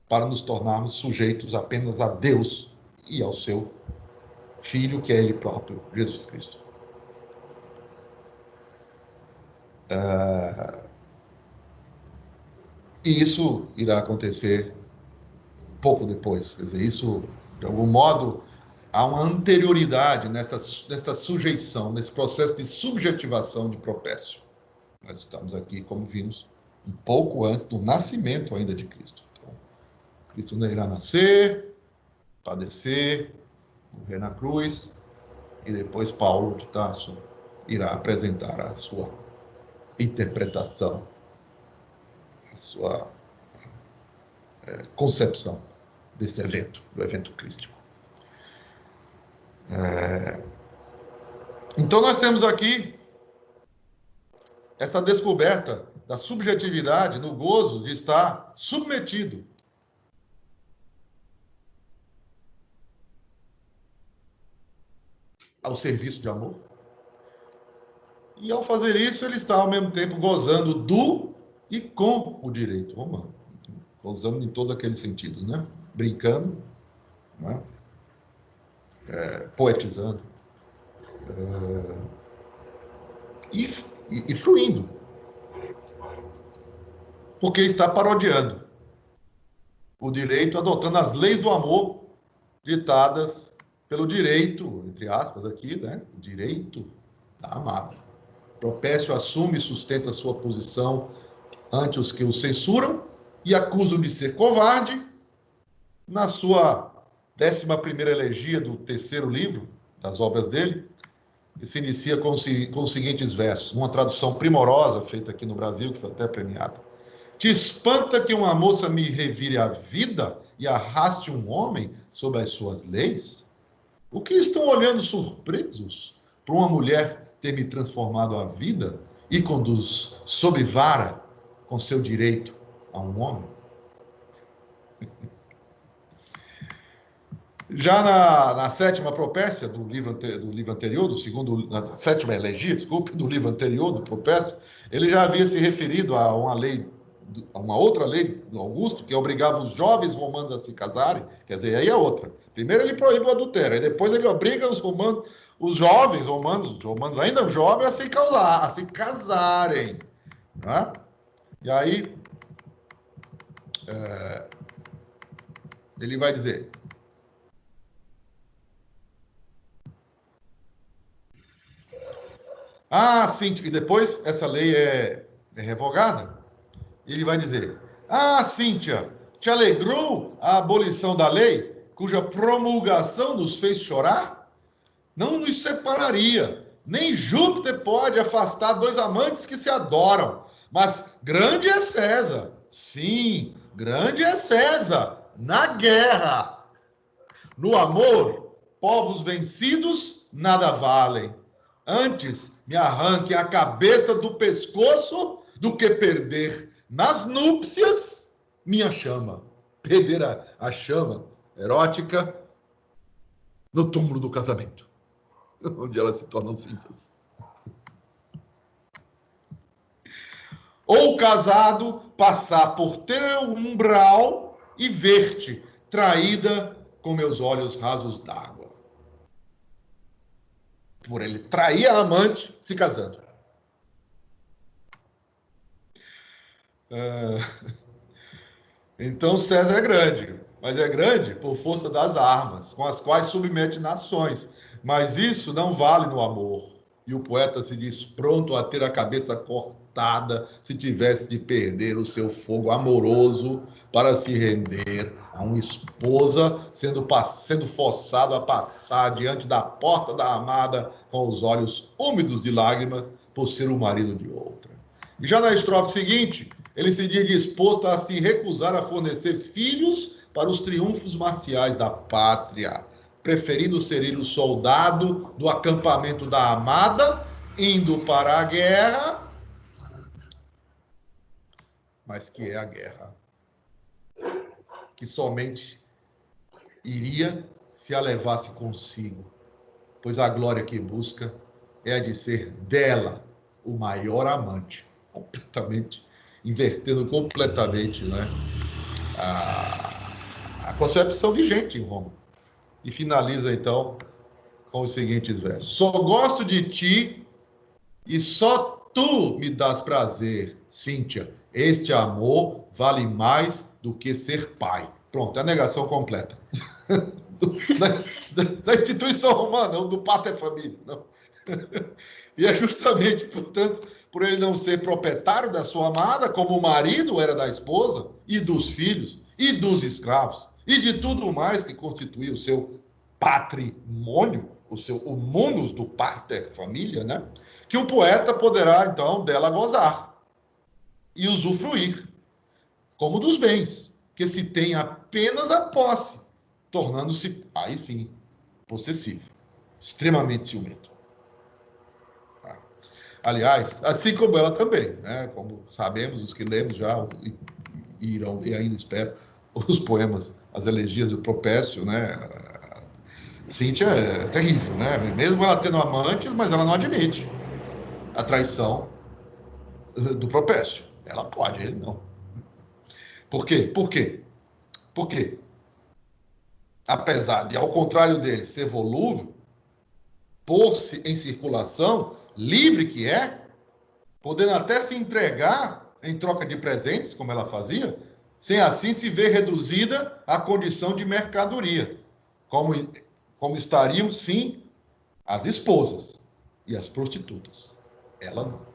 para nos tornarmos sujeitos apenas a Deus e ao seu Filho, que é Ele próprio, Jesus Cristo. E isso irá acontecer pouco depois. Quer dizer, isso, de algum modo, há uma anterioridade nesta sujeição, nesse processo de subjetivação de Propécio. Nós estamos aqui, como vimos, um pouco antes do nascimento ainda de Cristo. Então, Cristo ainda irá nascer, padecer, morrer na cruz, e depois Paulo de Tarso irá apresentar a sua interpretação, a sua concepção desse evento, do evento crístico. Então nós temos aqui essa descoberta da subjetividade no gozo de estar submetido ao serviço de amor. E ao fazer isso, ele está ao mesmo tempo gozando do e com o direito romano. Gozando em todo aquele sentido, né? Brincando, né? Poetizando, e fluindo. Porque está parodiando o direito, adotando as leis do amor ditadas pelo direito, entre aspas aqui, né? O direito da amada. Propécio assume e sustenta sua posição ante os que o censuram e acusam de ser covarde. Na sua 11ª elegia do 3º livro das obras dele, que se inicia com os seguintes versos, uma tradução primorosa feita aqui no Brasil, que foi até premiada. Te espanta que uma moça me revire a vida e arraste um homem sob as suas leis? O que estão olhando surpresos para uma mulher ter me transformado a vida e conduz sob vara com seu direito a um homem? Já na sétima propécia do livro anterior, na sétima elegia, desculpe, do livro anterior, do propécio, ele já havia se referido a uma outra lei do Augusto, que obrigava os jovens romanos a se casarem. Quer dizer, aí é outra. Primeiro ele proíbe o adultério, aí depois ele obriga os jovens romanos ainda jovens, a se casarem. Né? E aí, ele vai dizer... Ah, sim, e depois essa lei é revogada. Ele vai dizer: ah, Cíntia, te alegrou a abolição da lei, cuja promulgação nos fez chorar? Não nos separaria. Nem Júpiter pode afastar dois amantes que se adoram. Mas grande é César. Sim, grande é César. Na guerra. No amor, povos vencidos nada valem. Antes me arranque a cabeça do pescoço do que perder nas núpcias minha chama. Perder a chama erótica no túmulo do casamento, onde elas se tornam cinzas. Ou casado, passar por teu umbral e ver-te traída com meus olhos rasos d'água. Por ele trair a amante se casando. Então César é grande, mas é grande por força das armas, com as quais submete nações. Mas isso não vale no amor. E o poeta se diz pronto a ter a cabeça cortada se tivesse de perder o seu fogo amoroso para se render a uma esposa, sendo forçado a passar diante da porta da amada com os olhos úmidos de lágrimas por ser o marido de outra. E já na estrofe seguinte, ele se diz disposto a se recusar a fornecer filhos para os triunfos marciais da pátria, preferindo ser ele o soldado do acampamento da amada, indo para a guerra, mas que é a guerra que somente iria se a levasse consigo, pois a glória que busca é a de ser dela o maior amante, completamente, invertendo completamente, né, a concepção vigente em Roma. E finaliza, então, com os seguintes versos. Só gosto de ti e só tu me dás prazer, Cíntia. Este amor vale mais do que ser pai. Pronto, é a negação completa. da instituição romana, do pater família. Não. E é justamente, portanto, por ele não ser proprietário da sua amada, como o marido era da esposa, e dos filhos, e dos escravos, e de tudo mais que constitui o seu patrimônio, o munus do pater família, né? Que o poeta poderá, então, dela gozar e usufruir, como dos bens, que se tem apenas a posse, tornando-se, aí sim, possessivo, extremamente ciumento. Tá? Aliás, assim como ela também, né? Como sabemos, os que lemos já e irão ler ainda, espero, os poemas, as elegias do Propécio, né? Cíntia é terrível, né? Mesmo ela tendo amantes, mas ela não admite a traição do Propécio. Ela pode, ele não. Por quê? Por quê? Porque, apesar de, ao contrário dele, ser volúvel, pôr-se em circulação, livre que é, podendo até se entregar em troca de presentes, como ela fazia, sem assim se ver reduzida à condição de mercadoria, como estariam, sim, as esposas e as prostitutas. Ela não.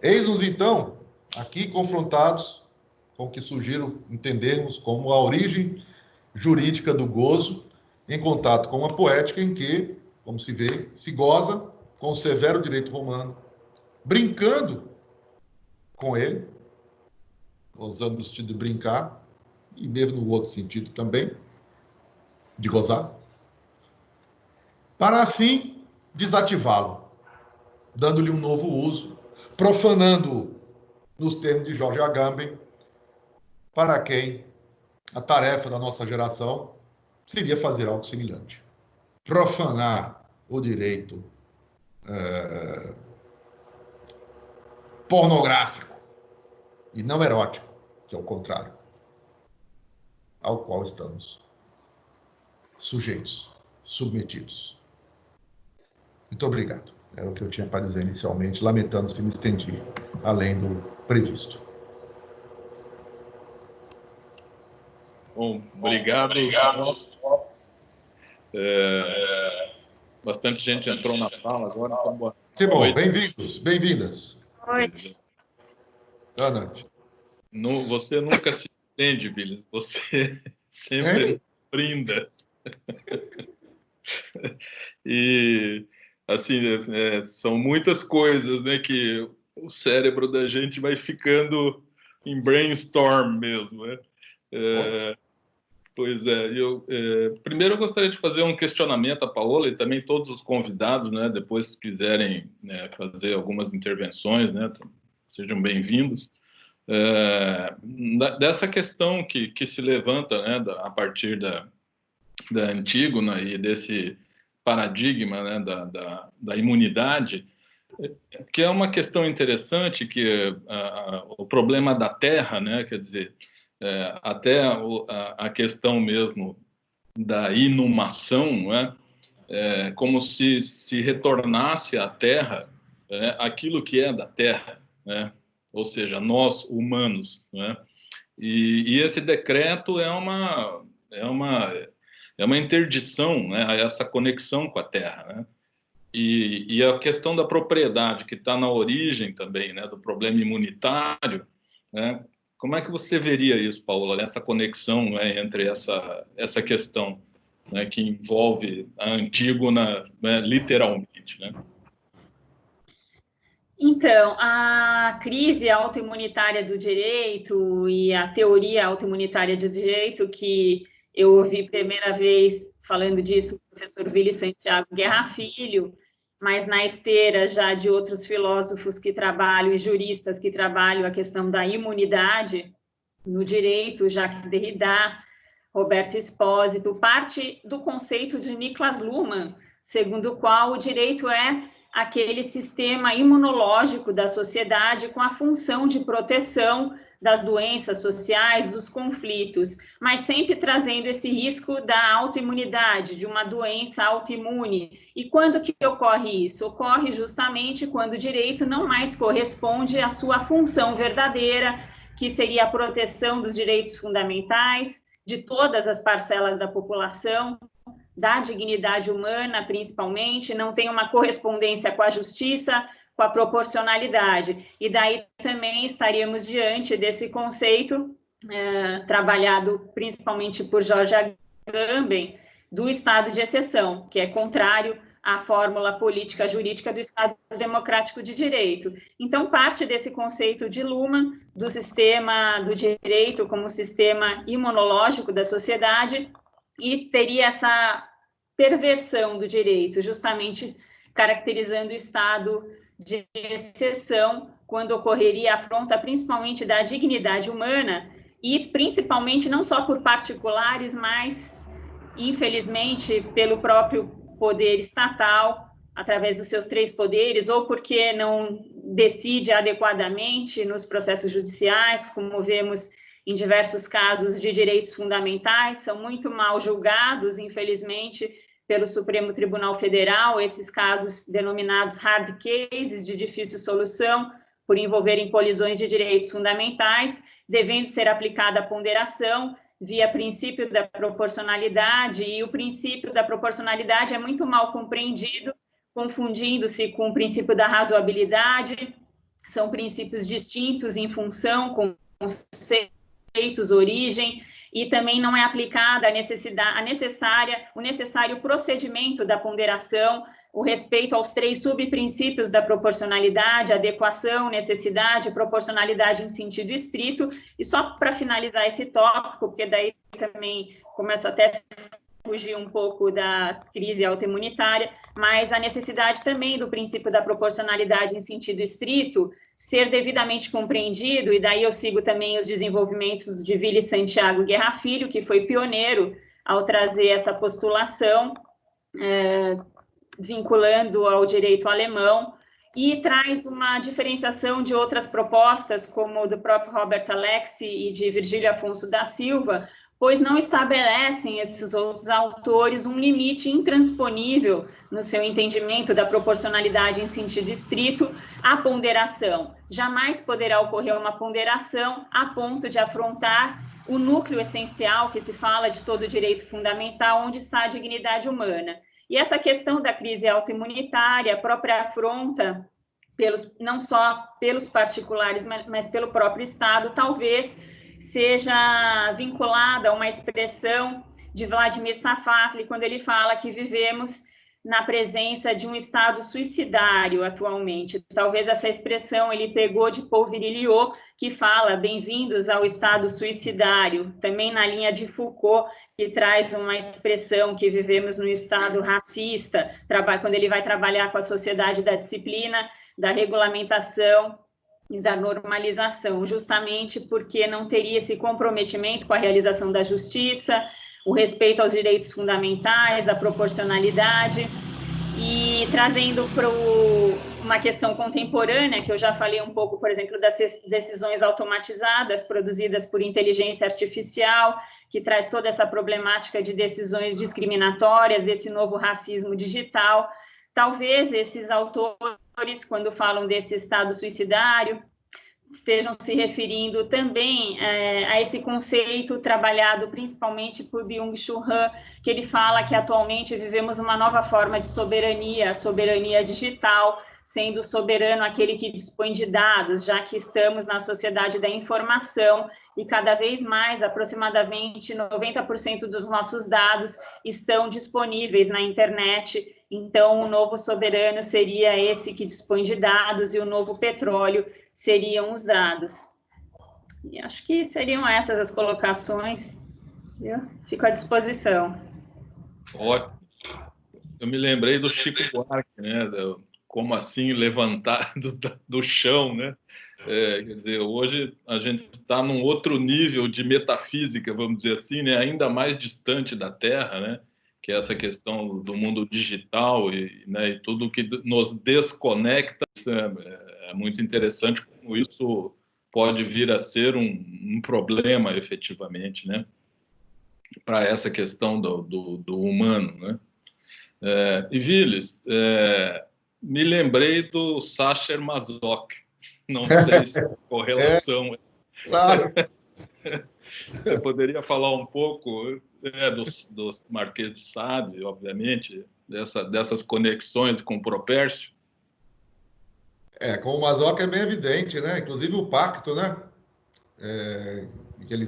Eis-nos, então, aqui confrontados com o que sugiro entendermos como a origem jurídica do gozo, em contato com uma poética em que, como se vê, se goza com o severo direito romano, brincando com ele, usando o sentido de brincar, e mesmo no outro sentido também, de gozar, para assim desativá-lo, dando-lhe um novo uso, profanando-o, nos termos de Jorge Agamben, para quem a tarefa da nossa geração seria fazer algo semelhante. Profanar o direito pornográfico e não erótico, que é o contrário, ao qual estamos sujeitos, submetidos. Muito obrigado. Era o que eu tinha para dizer inicialmente, lamentando se me estendi além do previsto. Bom, obrigado. Bastante gente entrou na sala agora. Então, boa noite. Bem-vindos, bem-vindas. Boa noite. Boa noite. Você nunca se entende, Vilas. Você sempre brinda. E, assim, são muitas coisas, né, que o cérebro da gente vai ficando em brainstorm mesmo, né? Pois é, primeiro eu gostaria de fazer um questionamento à Paola e também todos os convidados, né, depois se quiserem, né, fazer algumas intervenções, né, sejam bem-vindos. Dessa questão que se levanta, né, a partir da Antígona e desse paradigma, né, da imunidade, que é uma questão interessante, que o problema da Terra, né, quer dizer, até a questão mesmo da inumação, né, como se retornasse à Terra aquilo que é da Terra, né, ou seja, nós humanos, né, e esse decreto é uma interdição, né, a essa conexão com a Terra, né? E a questão da propriedade, que está na origem também, né, do problema imunitário, né? Como é que você veria isso, Paola, essa conexão, né, entre essa questão, né, que envolve a Antígona, né, literalmente, né? Então, a crise autoimunitária do direito e a teoria autoimunitária do direito, que eu ouvi primeira vez falando disso com o professor Vili Santiago Guerra Filho, mas na esteira já de outros filósofos que trabalham e juristas que trabalham a questão da imunidade no direito, Jacques Derrida, Roberto Espósito, parte do conceito de Niklas Luhmann, segundo o qual o direito é aquele sistema imunológico da sociedade com a função de proteção das doenças sociais, dos conflitos, mas sempre trazendo esse risco da autoimunidade, de uma doença autoimune. E quando que ocorre isso? Ocorre justamente quando o direito não mais corresponde à sua função verdadeira, que seria a proteção dos direitos fundamentais de todas as parcelas da população, da dignidade humana, principalmente, não tem uma correspondência com a justiça, com a proporcionalidade. E daí também estaríamos diante desse conceito, trabalhado principalmente por Jorge Agamben, do estado de exceção, que é contrário à fórmula política jurídica do Estado Democrático de Direito. Então, parte desse conceito de Luhmann, do sistema do direito como sistema imunológico da sociedade, e teria essa perversão do direito, justamente caracterizando o estado de exceção, quando ocorreria a afronta principalmente da dignidade humana, e principalmente não só por particulares, mas, infelizmente, pelo próprio poder estatal, através dos seus 3 poderes, ou porque não decide adequadamente nos processos judiciais, como vemos em diversos casos de direitos fundamentais, são muito mal julgados, infelizmente, pelo Supremo Tribunal Federal, esses casos denominados hard cases, de difícil solução, por envolverem colisões de direitos fundamentais, devendo ser aplicada a ponderação via princípio da proporcionalidade, e o princípio da proporcionalidade é muito mal compreendido, confundindo-se com o princípio da razoabilidade, são princípios distintos em função, conceitos, origem, e também não é aplicada o necessário procedimento da ponderação, o respeito aos 3 subprincípios da proporcionalidade, adequação, necessidade, proporcionalidade em sentido estrito. E só para finalizar esse tópico, porque daí também começo até a fugir um pouco da crise autoimunitária, mas a necessidade também do princípio da proporcionalidade em sentido estrito ser devidamente compreendido, e daí eu sigo também os desenvolvimentos de Willy Santiago Guerra Filho, que foi pioneiro ao trazer essa postulação, vinculando ao direito alemão, e traz uma diferenciação de outras propostas, como do próprio Robert Alexi e de Virgílio Afonso da Silva, pois não estabelecem esses outros autores um limite intransponível no seu entendimento da proporcionalidade em sentido estrito à ponderação. Jamais poderá ocorrer uma ponderação a ponto de afrontar o núcleo essencial que se fala de todo direito fundamental, onde está a dignidade humana. E essa questão da crise autoimunitária, a própria afronta, não só pelos particulares, mas pelo próprio Estado, talvez seja vinculada a uma expressão de Vladimir Safatli, quando ele fala que vivemos na presença de um Estado suicidário atualmente. Talvez essa expressão ele pegou de Paul Virilio, que fala bem-vindos ao Estado suicidário, também na linha de Foucault, que traz uma expressão que vivemos no Estado racista, quando ele vai trabalhar com a sociedade da disciplina, da regulamentação e da normalização, justamente porque não teria esse comprometimento com a realização da justiça, o respeito aos direitos fundamentais, a proporcionalidade, e trazendo para uma questão contemporânea, que eu já falei um pouco, por exemplo, das decisões automatizadas produzidas por inteligência artificial, que traz toda essa problemática de decisões discriminatórias, desse novo racismo digital. Talvez esses autores, quando falam desse estado suicidário, estejam se referindo também a esse conceito trabalhado principalmente por Byung-Chul Han, que ele fala que atualmente vivemos uma nova forma de soberania, a soberania digital, sendo soberano aquele que dispõe de dados, já que estamos na sociedade da informação e cada vez mais, aproximadamente 90% dos nossos dados estão disponíveis na internet. Então, o novo soberano seria esse que dispõe de dados e o novo petróleo seriam os dados. E acho que seriam essas as colocações. Viu? Fico à disposição. Ótimo. Eu me lembrei do Chico Buarque, né? Como assim levantar do chão, né? Quer dizer, hoje a gente está num outro nível de metafísica, vamos dizer assim, né? Ainda mais distante da Terra, né? Que é essa questão do mundo digital e tudo que nos desconecta. É muito interessante como isso pode vir a ser um problema, efetivamente, né? Para essa questão do humano, né? E, Viles, me lembrei do Sacher Masoch. Não sei se a correlação... Claro. Você poderia falar um pouco dos Marquês de Sade, obviamente, dessas conexões com o Propércio? Com o Masoch é bem evidente, né? Inclusive o pacto, né? Que ele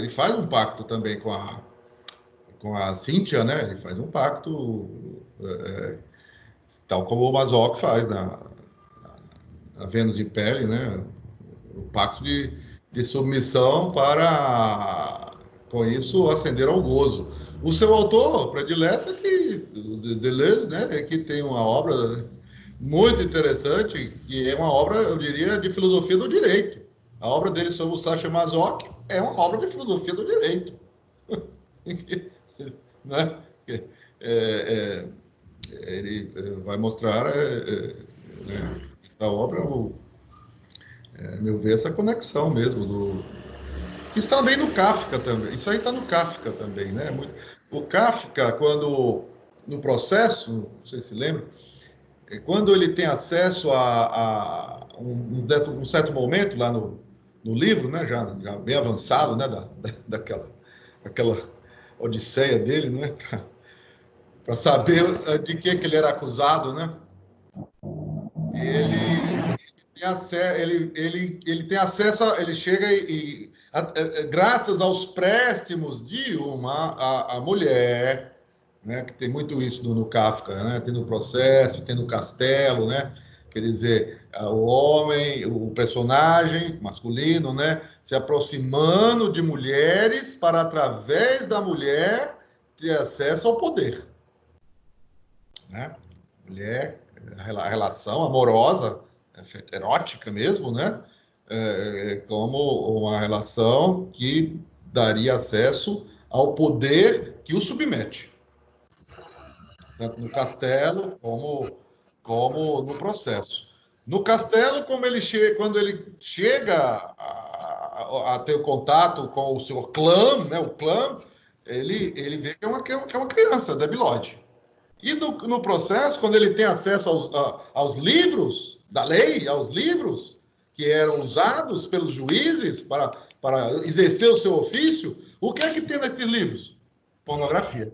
faz um pacto também com a Cíntia, né? Ele faz um pacto tal como o Masoch faz na Vênus de Pele, né? O pacto de submissão para, com isso, ascender ao gozo. O seu autor predileto é Deleuze, né? Que tem uma obra muito interessante, que é uma obra, eu diria, de filosofia do direito. A obra dele sobre o Sacher Masoch é uma obra de filosofia do direito. Né? Ele vai mostrar essa obra, meu ver, essa conexão mesmo isso está bem no Kafka também. Isso aí está no Kafka também, né? O Kafka, quando no processo, não sei se lembra, quando ele tem acesso a um certo momento lá no livro, né? Já bem avançado, né? Daquela odisseia dele, né? Para saber de que ele era acusado, né? Ele ele tem acesso, ele chega graças aos préstimos de a mulher, né, que tem muito isso no Kafka, né, tem no Processo, tem no Castelo, né, quer dizer, o homem, o personagem masculino, né, se aproximando de mulheres para, através da mulher, ter acesso ao poder, né, mulher, a relação amorosa, erótica mesmo, né? Como uma relação que daria acesso ao poder que o submete, tanto no Castelo como no Processo. No Castelo, quando ele chega a ter contato com o seu clã, né? O clã, ele vê que é uma criança, debilóide. E no Processo, quando ele tem acesso aos livros da lei, aos livros que eram usados pelos juízes para exercer o seu ofício, o que é que tem nesses livros? Pornografia.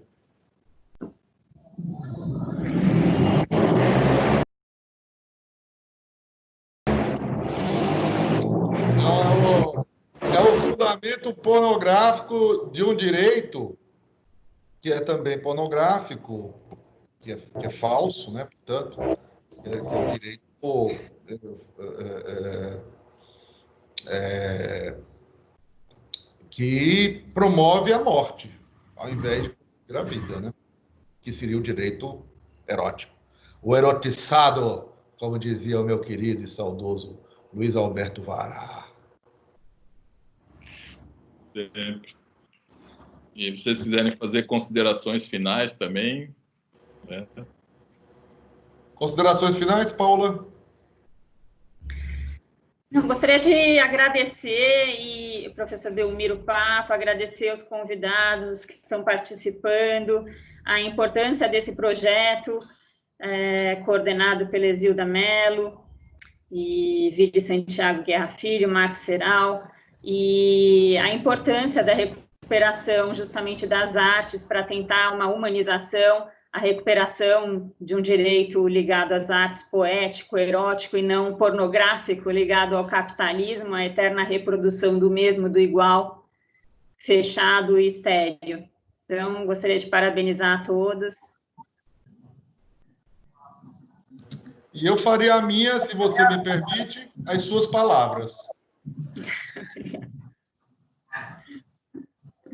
Então, é o fundamento pornográfico de um direito que é também pornográfico, que é falso, né? Portanto, que é o direito que promove a morte, ao invés de promover a vida, né? Que seria o direito erótico. O erotiçado, como dizia o meu querido e saudoso Luiz Alberto Vará. Sempre. E se vocês quiserem fazer considerações finais também, né? Considerações finais, Paula? Eu gostaria de agradecer, e professor Belmiro Pato, agradecer aos convidados que estão participando, a importância desse projeto, coordenado pela Exilda Mello, e Vili Santiago Guerra Filho, Marcos Seral, e a importância da recuperação justamente das artes para tentar uma humanização, a recuperação de um direito ligado às artes poético, erótico e não pornográfico, ligado ao capitalismo, a eterna reprodução do mesmo, do igual, fechado e estéril. Então, gostaria de parabenizar a todos. E eu faria a minha, se você me permite, as suas palavras.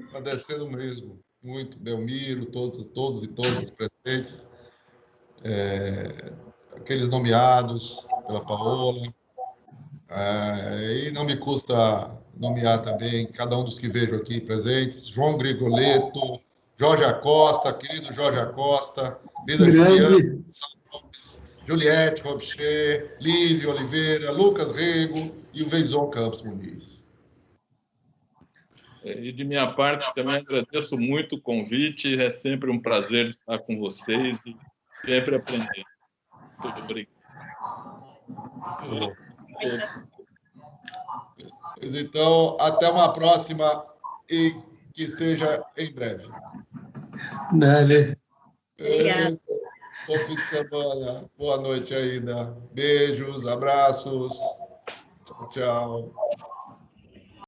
Agradecendo mesmo muito, Belmiro, todos e todas presentes, aqueles nomeados pela Paola, e não me custa nomear também cada um dos que vejo aqui presentes, João Grigoleto, Jorge Acosta, querido Jorge Acosta, querida Juliana Salves, Juliette Robcher, Lívia Oliveira, Lucas Rego e o Veison Campos Muniz. E de minha parte também agradeço muito o convite, é sempre um prazer estar com vocês e sempre aprender. Muito obrigado. Então, até uma próxima e que seja em breve. Dale. Bom fim de semana. Boa noite ainda. Beijos, abraços. Tchau.